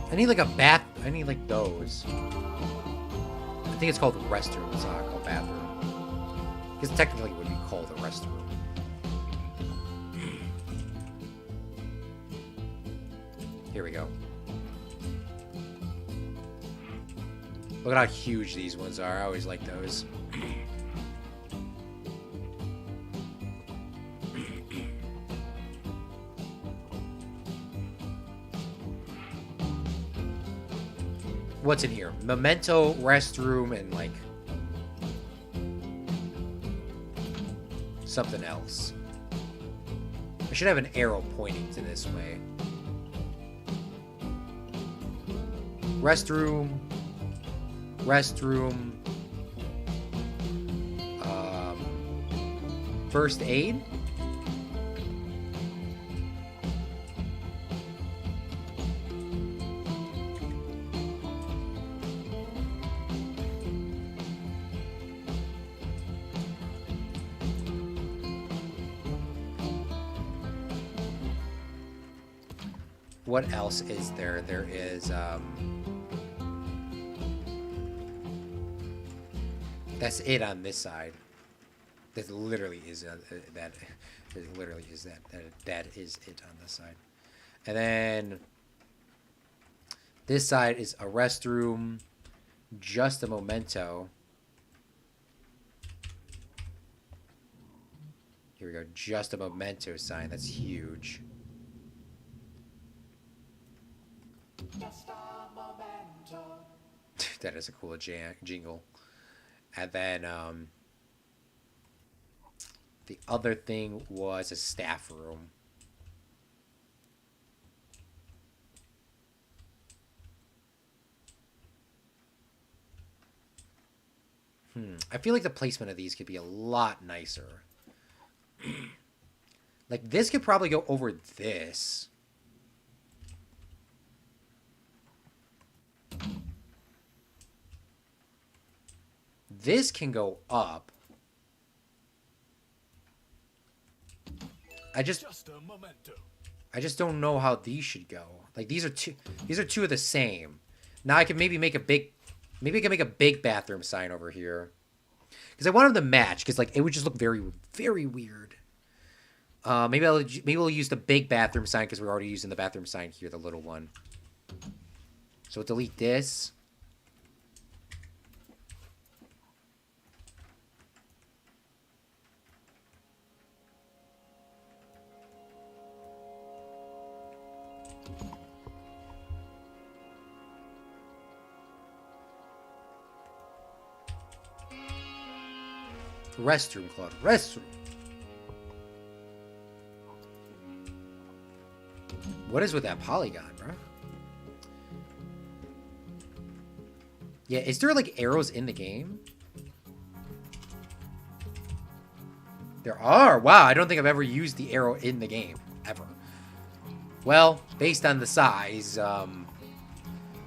I need, like, a bath. I need, like, those. I think it's called the restroom. It's not called bathroom. Because technically it would be called a restroom. Here we go. Look at how huge these ones are. I always like those. What's in here? Memento, restroom, and like something else. I should have an arrow pointing to this way. Restroom. First aid. What else is there? There is That's it on this side. That literally is that. It literally is that. That is it on this side. And then this side is a restroom, just a memento. Here we go. Just a memento sign. That's huge. Just a memento. That is a cool jingle. And then the other thing was a staff room. I feel like the placement of these could be a lot nicer. Like, this could probably go over this. This can go up. I just don't know how these should go. Like, these are two of the same. Now I can maybe make a big bathroom sign over here. Because I want them to match, because like it would just look very, very weird. Maybe we'll use the big bathroom sign because we're already using the bathroom sign here, the little one. So we'll delete this. Restroom, Claude. Restroom. What is with that polygon, bro? Yeah, is there like arrows in the game? There are. Wow, I don't think I've ever used the arrow in the game. Ever. Well, based on the size,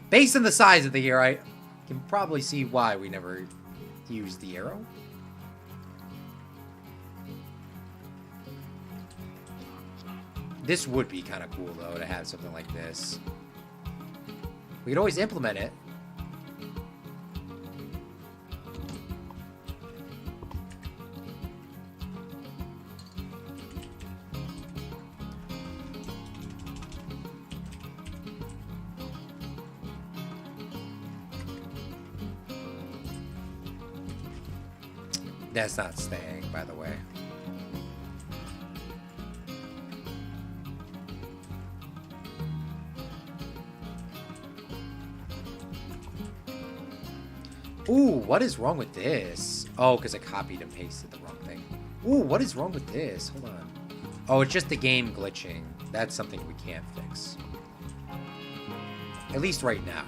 based on the size of the arrow, I can probably see why we never used the arrow. This would be kind of cool, though, to have something like this. We could always implement it. That's not staying, by the way. Ooh, what is wrong with this? Oh, because I copied and pasted the wrong thing. Ooh, what is wrong with this? Hold on. Oh, it's just the game glitching. That's something we can't fix. At least right now.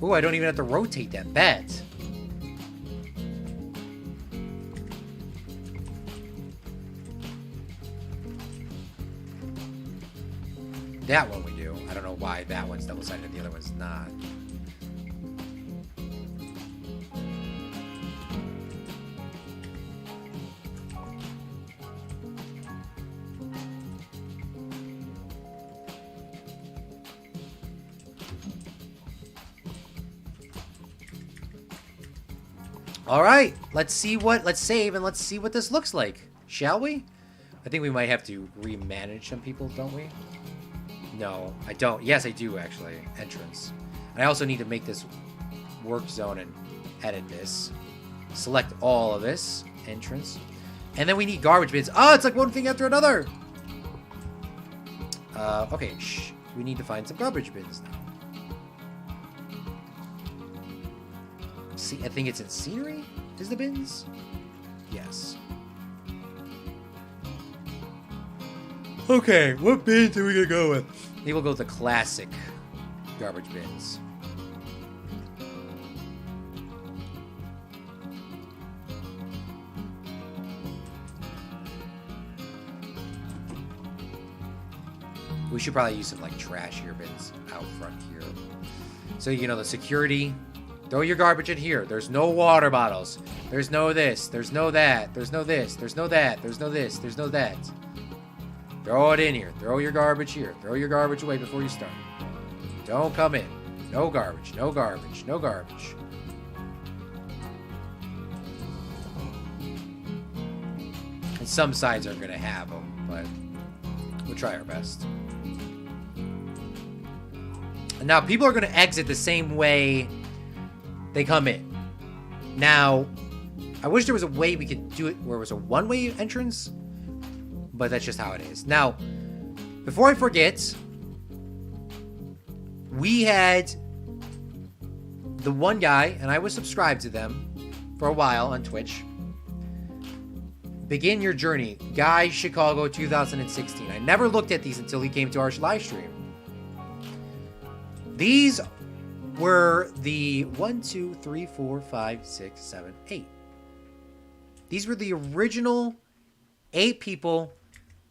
Ooh, I don't even have to rotate that bed. That one we do. I don't know why that one's double-sided and the other one's not. All right, let's save and let's see what this looks like, shall we? I think we might have to remanage some people, don't we? No, I don't. Yes, I do actually. Entrance. I also need to make this work zone and edit this. Select all of this. Entrance. And then we need garbage bins. Oh, it's like one thing after another. Okay, shh. We need to find some garbage bins now. See, I think it's in scenery, is the bins? Yes. Okay, what bins are we gonna go with? Maybe we'll go with the classic garbage bins. We should probably use some like trashier bins out front here. So, you know, the security, throw your garbage in here. There's no water bottles. There's no this. There's no that. There's no this. There's no that. There's no this. There's no that. Throw it in here. Throw your garbage here. Throw your garbage away before you start. Don't come in. No garbage. No garbage. No garbage. And some sides are going to have them, but we'll try our best. And now, people are going to exit the same way they come in. Now, I wish there was a way we could do it where it was a one-way entrance, but that's just how it is. Now, before I forget, we had the one guy, and I was subscribed to them for a while on Twitch. Begin your journey, Guy Chicago 2016. I never looked at these until he came to our live stream. These were the 1, 2, 3, 4, 5, 6, 7, 8. These were the original 8 people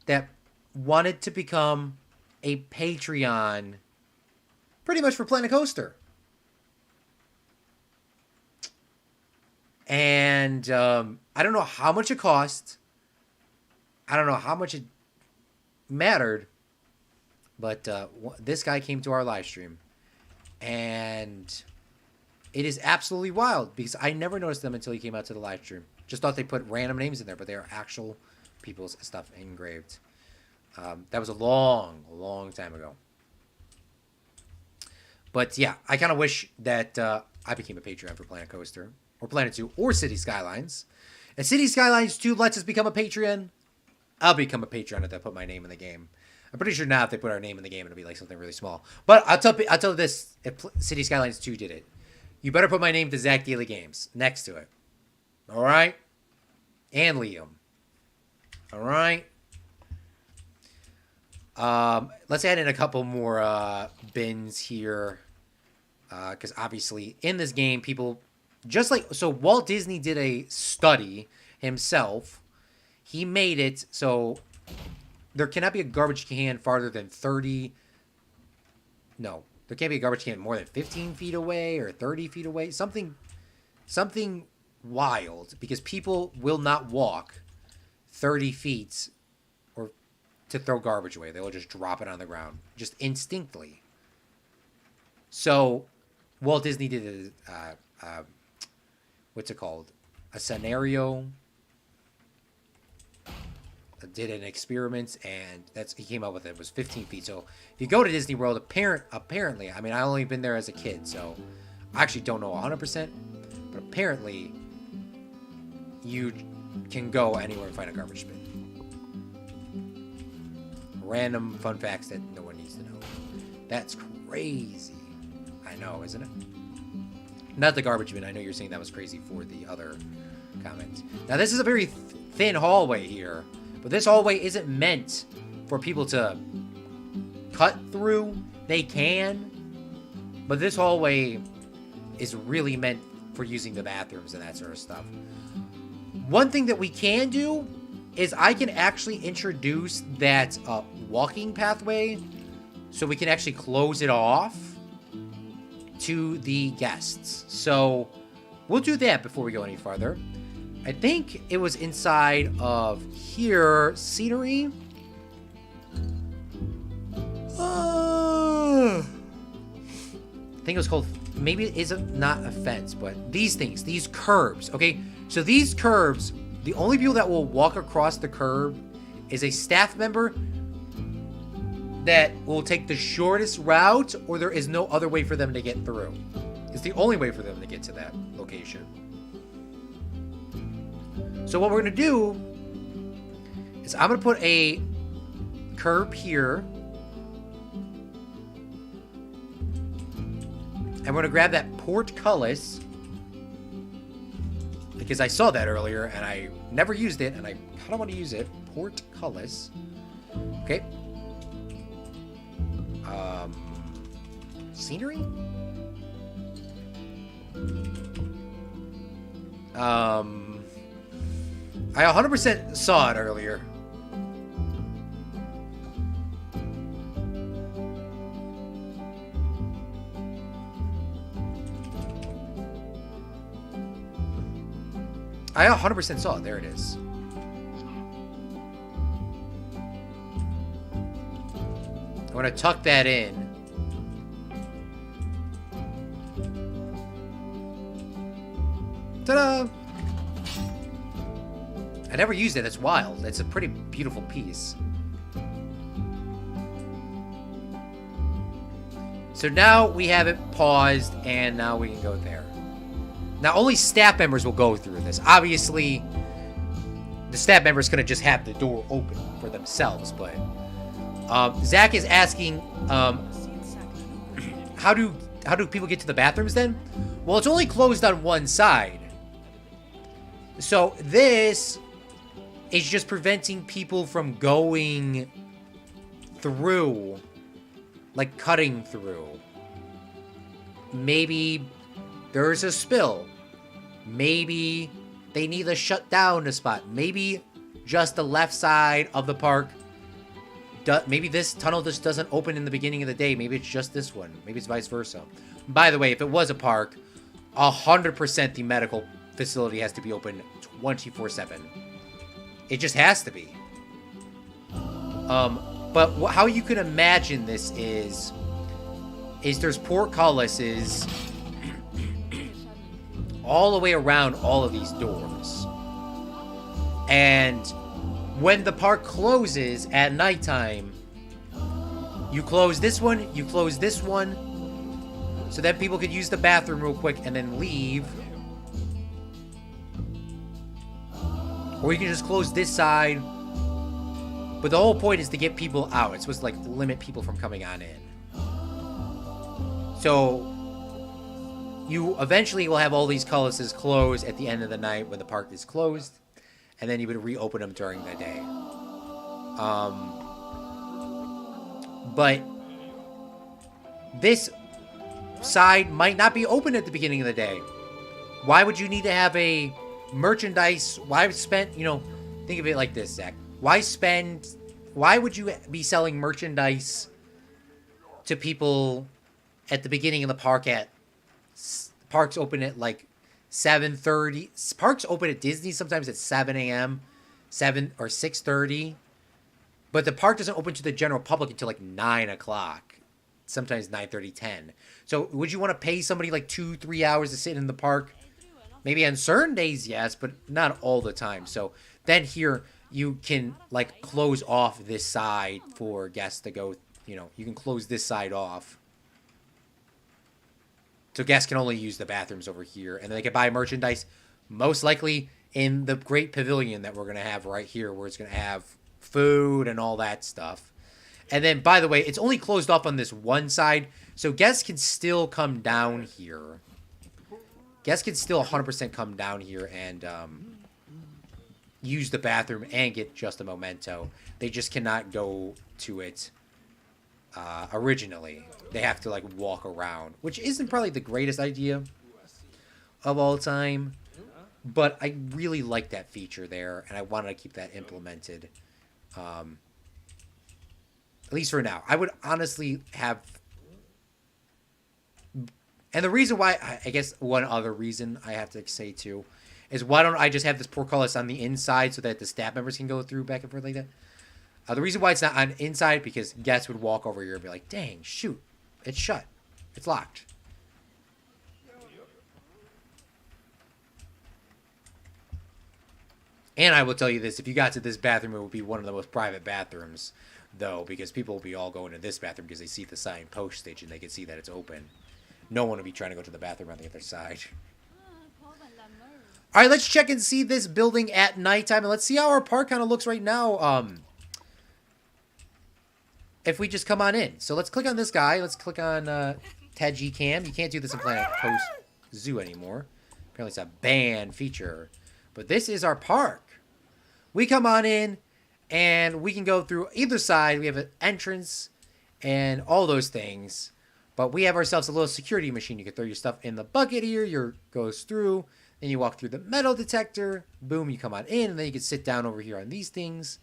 that wanted to become a Patreon pretty much for Planet Coaster. And I don't know how much it cost. I don't know how much it mattered. But this guy came to our live stream. And it is absolutely wild because I never noticed them until he came out to the live stream. Just thought they put random names in there, but they are actual people's stuff engraved. That was a long time ago. But yeah, I kind of wish that I became a Patreon for Planet Coaster, or Planet 2, or City Skylines. If City Skylines 2 lets us become a Patreon, I'll become a Patreon if they put my name in the game. I'm pretty sure now if they put our name in the game, it'll be like something really small. But I'll tell this, if City Skylines 2 did it, you better put my name to Zach Daily Games next to it. All right? And Liam. All right? Let's add in a couple more bins here. Because obviously in this game, people just like... So Walt Disney did a study himself. He made it so there cannot be a garbage can farther than 30... No. There can't be a garbage can more than 15 feet away or 30 feet away. Something wild. Because people will not walk 30 feet or to throw garbage away. They will just drop it on the ground. Just instinctively. So Walt Disney did what's it called? A scenario. Did an experiment, and he came up with it. It was 15 feet. So if you go to Disney World, apparently, I mean, I only been there as a kid, so I actually don't know 100%, but apparently you can go anywhere and find a garbage bin. Random fun facts that no one needs to know. That's crazy. I know, isn't it? Not the garbage bin. I know you're saying that was crazy for the other comments. Now, this is a very thin hallway here. But this hallway isn't meant for people to cut through. They can. But this hallway is really meant for using the bathrooms and that sort of stuff. One thing that we can do is I can actually introduce that walking pathway so we can actually close it off to the guests. So we'll do that before we go any farther. I think it was inside of here, scenery. I think it was called, maybe it isn't not a fence, but these things, these curbs, okay? So these curbs, the only people that will walk across the curb is a staff member that will take the shortest route, or there is no other way for them to get through. It's the only way for them to get to that location. So what we're going to do is I'm going to put a curb here. And we're going to grab that portcullis. Because I saw that earlier and I never used it. And I kind of want to use it. Portcullis. Okay. Scenery? I 100% saw it earlier. I 100% saw it. There it is. I'm going to tuck that in. Ta-da! I never used it. That's wild. It's a pretty beautiful piece. So now we have it paused, and now we can go there. Now, only staff members will go through this. Obviously, the staff members could have just have the door open for themselves, but Zach is asking, how do people get to the bathrooms then? Well, it's only closed on one side. So this is just preventing people from going through, like cutting through. Maybe there's a spill. Maybe they need to shut down a spot. Maybe just the left side of the park. Maybe this tunnel just doesn't open in the beginning of the day. Maybe it's just this one. Maybe it's vice versa. By the way, if it was a park, 100% the medical facility has to be open 24/7. It just has to be. But how you can imagine this is there's portcullises all the way around all of these doors. And when the park closes at nighttime, you close this one, you close this one, so that people could use the bathroom real quick and then leave. Or you can just close this side. But the whole point is to get people out. It's supposed to, like, limit people from coming on in. So you eventually will have all these cullises closed at the end of the night when the park is closed. And then you would reopen them during the day. But this side might not be open at the beginning of the day. Why would you need to have a merchandise? Why spend, think of it like this, Zach. Why would you be selling merchandise to people at the beginning of the park parks open at like 7:30. Parks open at Disney sometimes at 7 a.m., 7 or 6:30. But the park doesn't open to the general public until like 9 o'clock. Sometimes 9:30, 10. So would you want to pay somebody like 2-3 hours to sit in the park? Maybe on certain days, yes, but not all the time. So then here you can like close off this side for guests to go, you can close this side off. So guests can only use the bathrooms over here, and they can buy merchandise most likely in the great pavilion that we're going to have right here, where it's going to have food and all that stuff. And then, by the way, it's only closed off on this one side, so guests can still come down here. Guests can still 100% come down here and use the bathroom and get just a memento. They just cannot go to it originally. They have to like walk around, which isn't probably the greatest idea of all time, but I really like that feature there, and I wanted to keep that implemented, at least for now. I would honestly have, and the reason why, I guess one other reason I have to say too, is why don't I just have this portcullis on the inside so that the staff members can go through back and forth like that? The reason why it's not on inside, because guests would walk over here and be like, dang, shoot, it's shut. It's locked. And I will tell you this, if you got to this bathroom, it would be one of the most private bathrooms, though, because people will be all going to this bathroom because they see the sign postage and they can see that it's open. No one will be trying to go to the bathroom on the other side. All right, let's check and see this building at nighttime, and let's see how our park kind of looks right now. If we just come on in. So let's click on this guy. Let's click on Taji Cam. You can't do this in Planet Coast Zoo anymore. Apparently it's a banned feature. But this is our park. We come on in, and we can go through either side. We have an entrance and all those things. But we have ourselves a little security machine. You can throw your stuff in the bucket here. Goes through. Then you walk through the metal detector. Boom, you come on in. And then you can sit down over here on these things.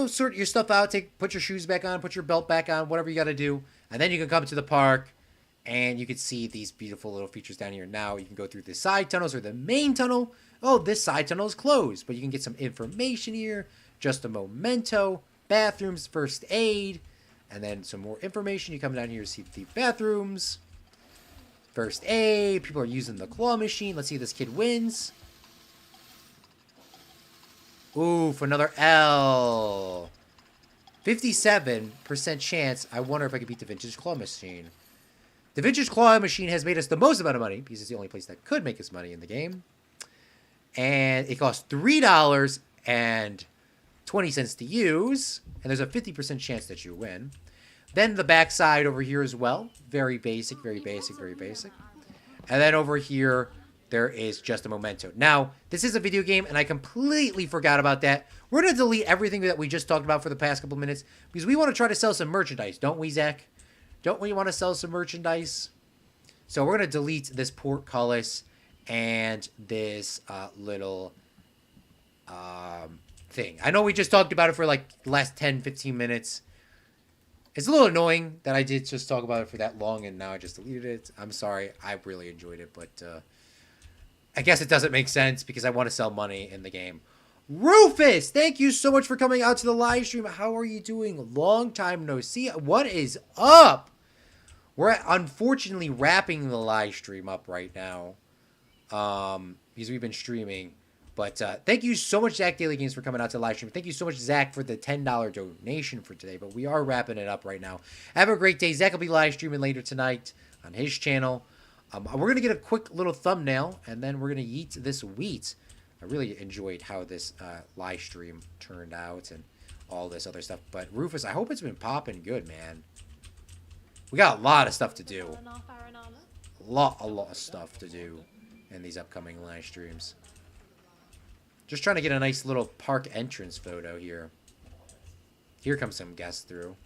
Sort your stuff out, put your shoes back on, put your belt back on, whatever you got to do. And then you can come to the park And you can see these beautiful little features down here. Now you can go through the side tunnels or the main tunnel. Oh, this side tunnel is closed, but you can get some information here. Just a memento, bathrooms, first aid, and then some more information. You come down here to see the bathrooms, first aid. People are using the claw machine. Let's see if this kid wins. Ooh, for another L. 57% chance. I wonder if I could beat the vintage claw machine. The vintage claw machine has made us the most amount of money because it's the only place that could make us money in the game. And it costs $3.20 to use. And there's a 50% chance that you win. Then the backside over here as well. Very basic, very basic, very basic. And then over here, there is just a memento. Now, this is a video game, and I completely forgot about that. We're going to delete everything that we just talked about for the past couple minutes because we want to try to sell some merchandise, don't we, Zach? Don't we want to sell some merchandise? So we're going to delete this portcullis and this little thing. I know we just talked about it for like the last 10, 15 minutes. It's a little annoying that I did just talk about it for that long and now I just deleted it. I'm sorry. I really enjoyed it, but I guess it doesn't make sense because I want to sell money in the game. Rufus, thank you so much for coming out to the live stream. How are you doing? Long time no see. What is up? We're unfortunately wrapping the live stream up right now because we've been streaming. But thank you so much, Zach Daily Games, for coming out to the live stream. Thank you so much, Zach, for the $10 donation for today. But we are wrapping it up right now. Have a great day. Zach will be live streaming later tonight on his channel. We're going to get a quick little thumbnail, and then we're going to yeet this wheat. I really enjoyed how this live stream turned out and all this other stuff. But Rufus, I hope it's been popping good, man. We got a lot of stuff to do. A lot of stuff to do in these upcoming live streams. Just trying to get a nice little park entrance photo here. Here comes some guests through.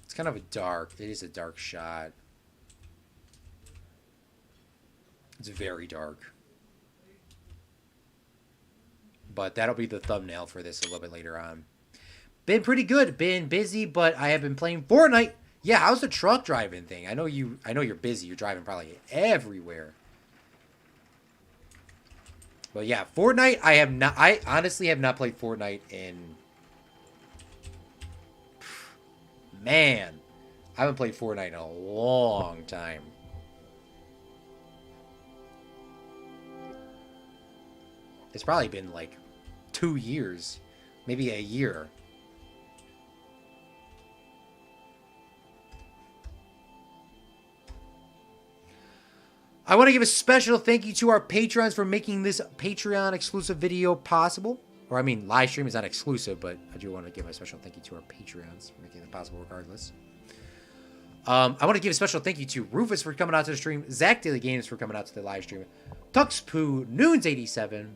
It's kind of a dark. It is a dark shot. It's very dark. But that'll be the thumbnail for this a little bit later on. Been pretty good. Been busy, but I have been playing Fortnite. Yeah, how's the truck driving thing? I know you're busy. You're driving probably everywhere. But yeah, Fortnite, I honestly have not played Fortnite in, man, I haven't played Fortnite in a long time. It's probably been like 2 years, maybe a year. I want to give a special thank you to our patrons for making this Patreon exclusive video possible. Or I mean, live stream is not exclusive, but I do want to give a special thank you to our Patreons for making it possible regardless. I want to give a special thank you to Rufus for coming out to the stream, Zach Daily Games for coming out to the live stream, Tuxpoo, Noons87,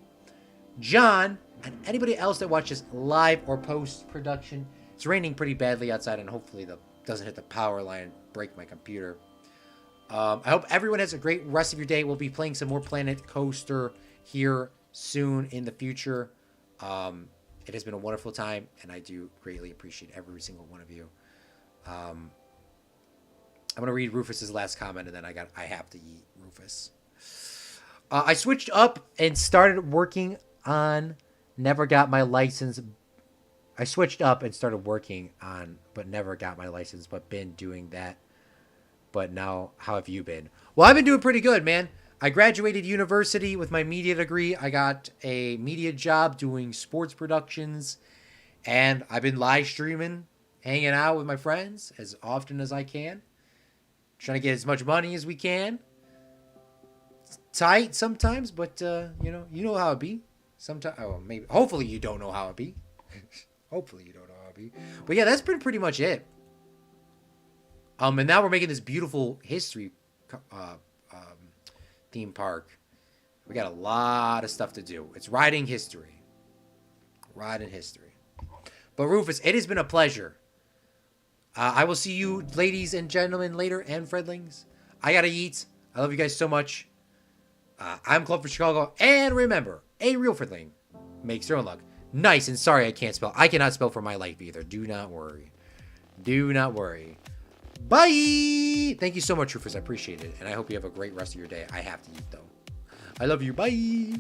John, and anybody else that watches live or post-production. It's raining pretty badly outside, and hopefully it doesn't hit the power line and break my computer. I hope everyone has a great rest of your day. We'll be playing some more Planet Coaster here soon in the future. It has been a wonderful time, and I do greatly appreciate every single one of you. I'm going to read Rufus's last comment, and then I have to eat Rufus. I switched up and started working on never got my license. I switched up and started working on but never got my license, but been doing that. But now, how have you been? Well, I've been doing pretty good, man. I graduated university with my media degree. I got a media job doing sports productions. And I've been live streaming, hanging out with my friends as often as I can. Trying to get as much money as we can. It's tight sometimes, but, you know how it be. Sometimes, maybe, hopefully you don't know how it be. Hopefully you don't know how it be. But yeah, that's been pretty much it. And now we're making this beautiful history theme park. We got a lot of stuff to do. It's riding history. Riding history. But Rufus, it has been a pleasure. I will see you, ladies and gentlemen, later, and friendlings. I gotta eat. I love you guys so much. I'm Claude for Chicago. And remember, a real friendling makes their own luck. Nice, and sorry I can't spell. I cannot spell for my life either. Do not worry. Do not worry. Bye! Thank you so much, Rufus. I appreciate it. And I hope you have a great rest of your day. I have to eat, though. I love you. Bye!